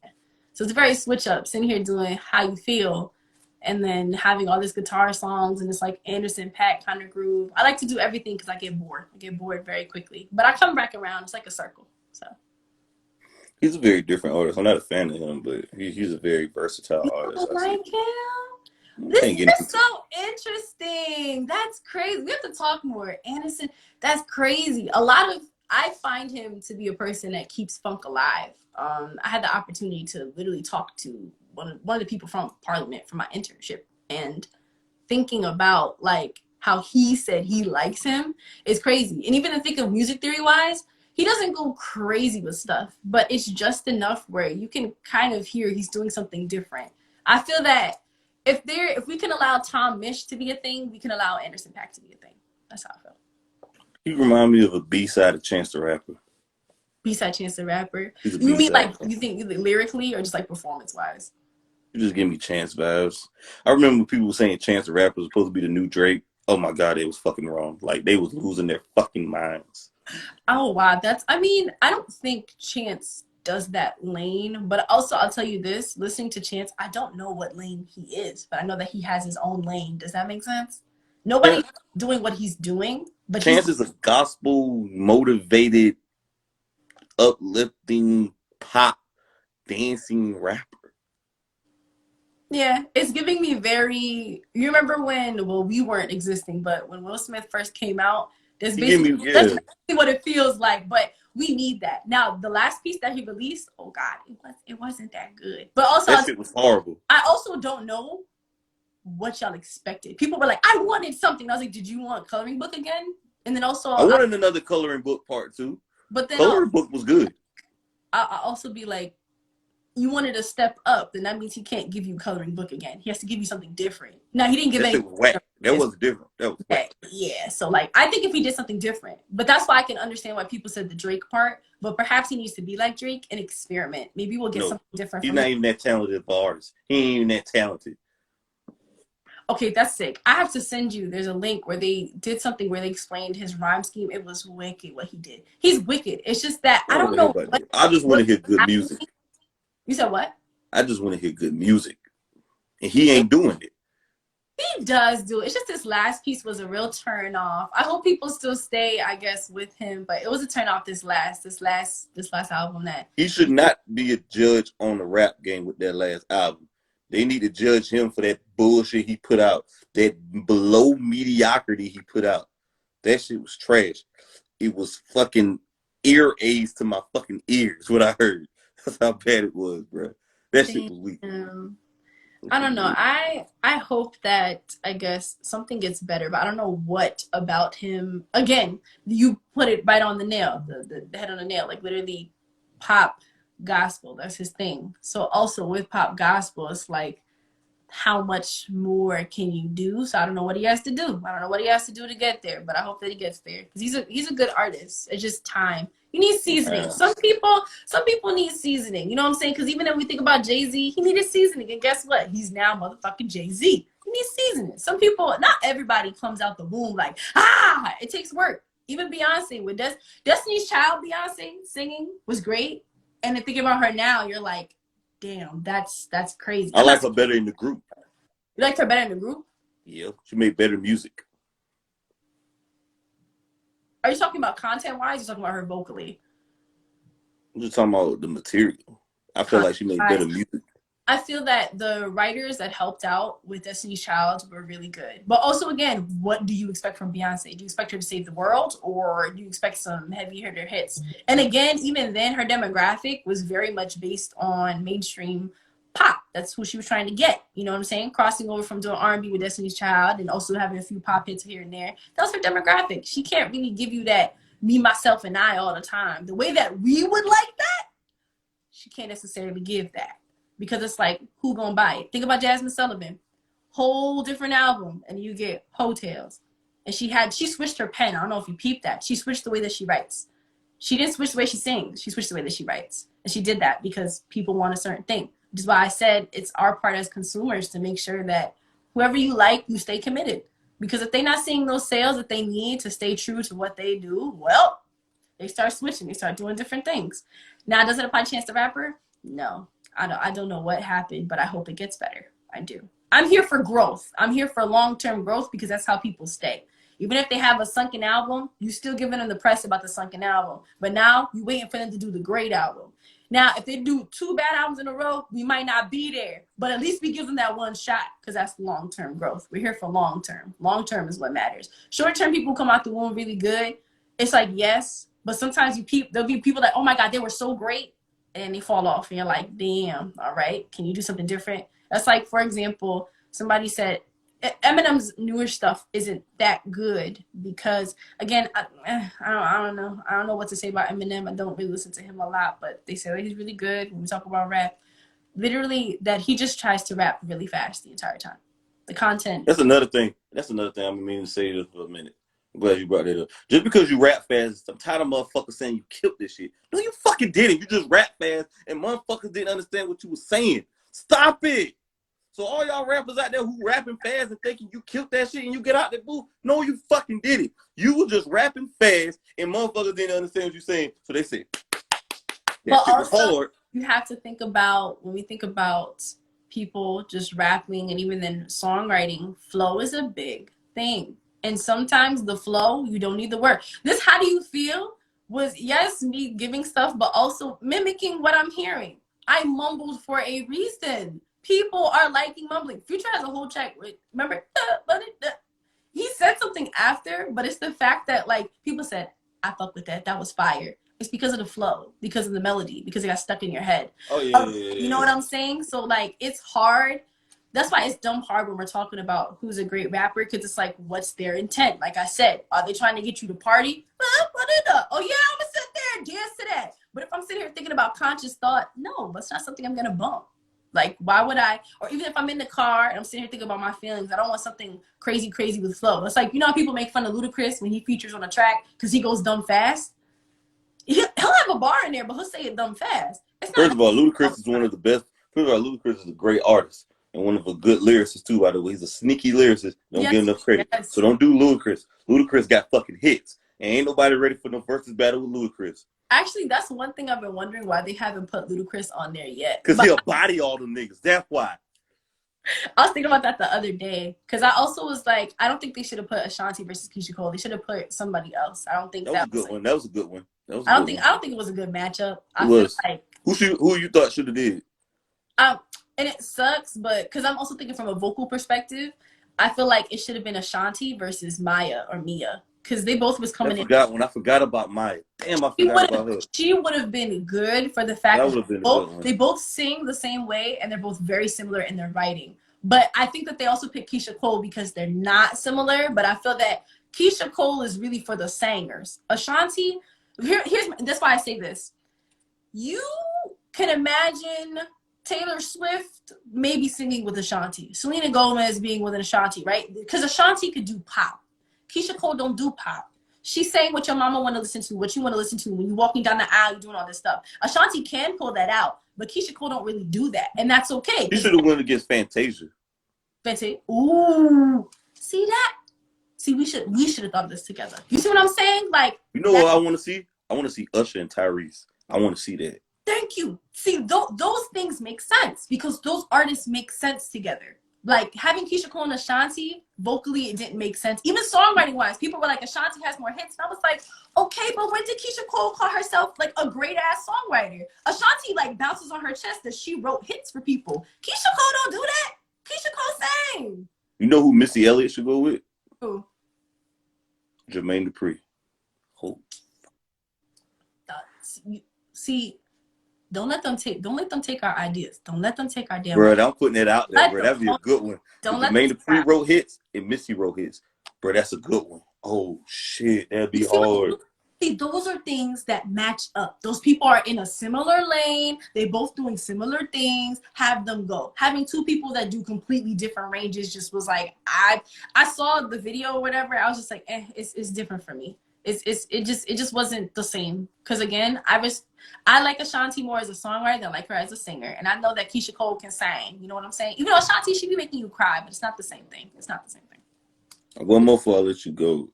So it's a very switch up, sitting here doing How You Feel and then having all this guitar songs and this like Anderson .Paak kind of groove. I like to do everything because I get bored. I get bored very quickly. But I come back around. It's like a circle. So He's a very different artist. I'm not a fan of him, but he's a very versatile you artist. don't I see. like him? I This can't get is into. so interesting. That's crazy. We have to talk more. Anderson, that's crazy. I find him to be a person that keeps funk alive. I had the opportunity to literally talk to one of the people from Parliament for my internship, and thinking about like how he said he likes him is crazy. And even to think of music theory wise, he doesn't go crazy with stuff, but it's just enough where you can kind of hear he's doing something different. I feel that if we can allow Tom Misch to be a thing, we can allow Anderson .Paak to be a thing. That's how I feel. He remind me of a B-side of Chance the Rapper. B-side Chance the Rapper. He's a You mean B-side. like you think lyrically or just like performance wise? You just give me Chance vibes. I remember when people were saying Chance the Rapper was supposed to be the new Drake. Oh my god, they was fucking wrong. Like they was losing their fucking minds. Oh wow, I don't think Chance does that lane, but also I'll tell you this, listening to Chance, I don't know what lane he is, but I know that he has his own lane. Does that make sense? Yeah, Nobody's doing what he's doing, but he's Chance is a gospel motivated, uplifting, pop dancing rapper. yeah, it's giving me very you remember when we weren't existing, but when Will Smith first came out, He give me that's yeah. basically what it feels like, but we need that. Now, the last piece that he released, oh god, it wasn't that good. But also That shit was horrible. I also don't know what y'all expected. People were like, I wanted something. I was like, did you want coloring book again? And then also, I wanted another coloring book part 2. but then Coloring book was good. I also be like, you wanted to step up, then that means he can't give you coloring book again. He has to give you something different. Now he didn't give That any. shit was whack. That was different. That was Okay, whack. yeah. So like, I think if he did something different, but that's why I can understand why people said the Drake part. But perhaps he needs to be like Drake and experiment. Maybe we'll get No, something different he's from him. not even that talented of an artist. He ain't even that talented. Okay, that's sick. I have to send you. There's a link where they did something where they explained his rhyme scheme. It was wicked what he did. He's wicked. It's just that I I don't don't want to hear know about that. I just want to hear good happening. music. You said what? I just want to hear good music, and he ain't doing it. He does do it. It's just this last piece was a real turn off. I hope people still stay, I guess, with him, but it was a turn off this last album that He should not be a judge on the rap game with that last album. They need to judge him for that bullshit he put out, that below mediocrity he put out. That shit was trash. It was fucking ear aids to my fucking ears, what I heard. That's how bad it was, bro. That shit was weak. I don't know. I hope that I guess something gets better, but I don't know what about him. Again, you put it right on the nail, the head on the nail, like literally pop gospel. That's his thing. So also with pop gospel, it's like how much more can you do? So I don't know what he has to do. I don't know what he has to do to get there, but I hope that he gets there because he's a good artist. It's just time. You need seasoning. Some people need seasoning. You know what I'm saying? Because even if we think about Jay-Z, he needed seasoning, and guess what? He's now motherfucking Jay-Z. He needs seasoning. Some people, not everybody comes out the womb like it takes work. Even Beyonce with Destiny's Child, Beyonce singing was great, and then thinking about her now, you're like, damn, that's crazy. I like her better in the group. You liked her better in the group? Yeah, she made better music. Are you talking about content-wise? Or you're talking about her vocally? I'm just talking about the material. I feel like she made better music. I feel that the writers that helped out with Destiny's Child were really good. But also, again, what do you expect from Beyonce? Do you expect her to save the world, or do you expect some heavy hitter hits? And again, even then, her demographic was very much based on mainstream pop. That's who she was trying to get. You know what I'm saying? Crossing over from doing R&B with Destiny's Child and also having a few pop hits here and there. That was her demographic. She can't really give you that me, myself, and I all the time. The way that we would like that, she can't necessarily give that. Because it's like, who gonna buy it? Think about Jasmine Sullivan. Whole different album, and you get Hotels. And she switched her pen. I don't know if you peeped that. She switched the way that she writes. She didn't switch the way she sings. She switched the way that she writes. And she did that because people want a certain thing. Which is why I said it's our part as consumers to make sure that whoever you like, you stay committed. Because if they're not seeing those sales that they need to stay true to what they do, well, they start switching. They start doing different things. Now, does it apply to Chance the Rapper? No. I don't know what happened, but I hope it gets better. I do. I'm here for growth. I'm here for long-term growth because that's how people stay. Even if they have a sunken album, you still giving them the press about the sunken album. But now you waiting for them to do the great album. Now, if they do 2 bad albums in a row, we might not be there. But at least we give them that one shot because that's long-term growth. We're here for long-term. Long-term is what matters. Short-term people come out the womb really good. It's like, yes. But sometimes there'll be people that, oh my God, they were so great. And they fall off and you're like, damn, all right, can you do something different? That's like, for example, somebody said Eminem's newer stuff isn't that good because, again, I don't know what to say about Eminem. I don't really listen to him a lot, but they say that he's really good when we talk about rap. Literally, that he just tries to rap really fast the entire time. The content. That's another thing. I'm meaning to say this for a minute. I'm glad you brought that up. Just because you rap fast, I'm tired of motherfuckers saying you killed this shit. No, you fucking didn't. You just rap fast, and motherfuckers didn't understand what you were saying. Stop it. So all y'all rappers out there who rapping fast and thinking you killed that shit and you get out that booth, no, you fucking did it. You were just rapping fast, and motherfuckers didn't understand what you're saying. So they said, but also, you have to think about, when we think about people just rapping and even then songwriting, flow is a big thing. And sometimes the flow, you don't need the word. This how do you feel was, yes, me giving stuff, but also mimicking what I'm hearing. I mumbled for a reason. People are liking mumbling. Future has a whole track with, remember, he said something after, but it's the fact that, like, people said, I fuck with that. That was fire. It's because of the flow, because of the melody, because it got stuck in your head. Oh, yeah. You know what I'm saying? So, like, it's hard. That's why it's dumb hard when we're talking about who's a great rapper, because it's like, what's their intent? Like I said, are they trying to get you to party? Oh, yeah, I'm going to sit there and dance to that. But if I'm sitting here thinking about conscious thought, no, that's not something I'm going to bump. Like, why would I? Or even if I'm in the car and I'm sitting here thinking about my feelings, I don't want something crazy with flow. It's like, you know how people make fun of Ludacris when he features on a track because he goes dumb fast? He'll have a bar in there, but he'll say it dumb fast. It's First not. of all, Ludacris is one of the best. First of all, Ludacris is a great artist and one of a good lyricist too. By the way, he's a sneaky lyricist. Don't Yes, get enough credit. yes. So don't do Ludacris. Ludacris got fucking hits, and ain't nobody ready for no versus battle with Ludacris. Actually, that's one thing I've been wondering why they haven't put Ludacris on there yet. Cause he'll body all them niggas. That's why. I was thinking about that the other day because I also was like, I don't think they should have put Ashanti versus Keisha Cole. They should have put somebody else. I don't think that was a good one. That was a good one. That was. I don't think it was a good matchup. It was. Like who you thought should have did? And it sucks, but because I'm also thinking from a vocal perspective, I feel like it should have been Ashanti versus Maya or Mia because they both was coming in. When I forgot about Maya. Damn, I forgot about her. She would have been good for the fact that they both sing the same way and they're both very similar in their writing. But I think that they also picked Keisha Cole because they're not similar. But I feel that Keisha Cole is really for the singers. Ashanti, that's why I say this. You can imagine Taylor Swift maybe singing with Ashanti. Selena Gomez being with an Ashanti, right? Because Ashanti could do pop. Keisha Cole don't do pop. She's saying what your mama want to listen to, what you want to listen to when you're walking down the aisle, you're doing all this stuff. Ashanti can pull that out, but Keisha Cole don't really do that, and that's okay. She should have went against Fantasia. Fantasia, ooh, see that? See, we should have thought of this together. You see what I'm saying? Like, you know what I want to see? I want to see Usher and Tyrese. I want to see that. Thank you. See, those things make sense because those artists make sense together. Like having Keisha Cole and Ashanti, vocally it didn't make sense. Even songwriting wise, people were like, Ashanti has more hits. And I was like, okay, but when did Keisha Cole call herself like a great ass songwriter? Ashanti like bounces on her chest that she wrote hits for people. Keisha Cole don't do that. Keisha Cole sang. You know who Missy Elliott should go with? Who? Jermaine Dupri. Oh. See, don't let them take our ideas. Don't let them take our damn. Bro, I'm putting it out there, bro. That'd be a good one. Don't let Jermaine Dupri wrote hits and Missy wrote hits. Bro, that's a good one. Oh shit, that'd be hard. See, those are things that match up. Those people are in a similar lane. They both doing similar things. Have them go. Having two people that do completely different ranges just was like, I saw the video or whatever. I was just like, it's different for me. It just wasn't the same. Because again, I like Ashanti more as a songwriter than I like her as a singer. And I know that Keisha Cole can sing. You know what I'm saying? Even though Ashanti should be making you cry, but it's not the same thing. It's not the same thing. One more before I let you go.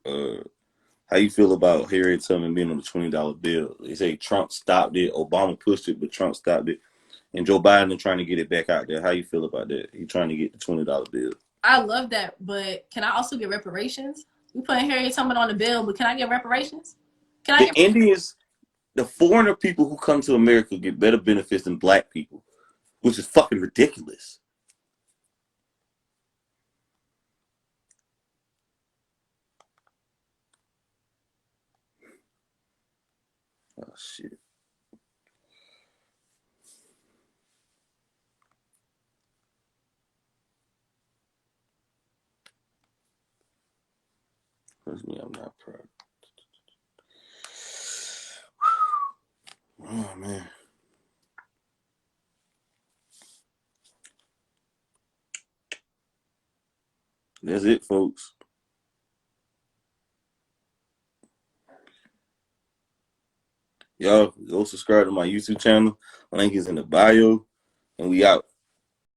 How you feel about Harriet Tubman being on the $20 bill? They say Trump stopped it, Obama pushed it, but Trump stopped it. And Joe Biden is trying to get it back out there. How you feel about that? He's trying to get the $20 bill. I love that, but can I also get reparations? We putting Harriet Tubman on the bill, but can I get reparations? Indians, the foreigner people who come to America get better benefits than black people, which is fucking ridiculous. Oh, shit. Trust me, I'm not proud. Oh, man. That's it, folks. Y'all go subscribe to my YouTube channel. Link is in the bio, and we out.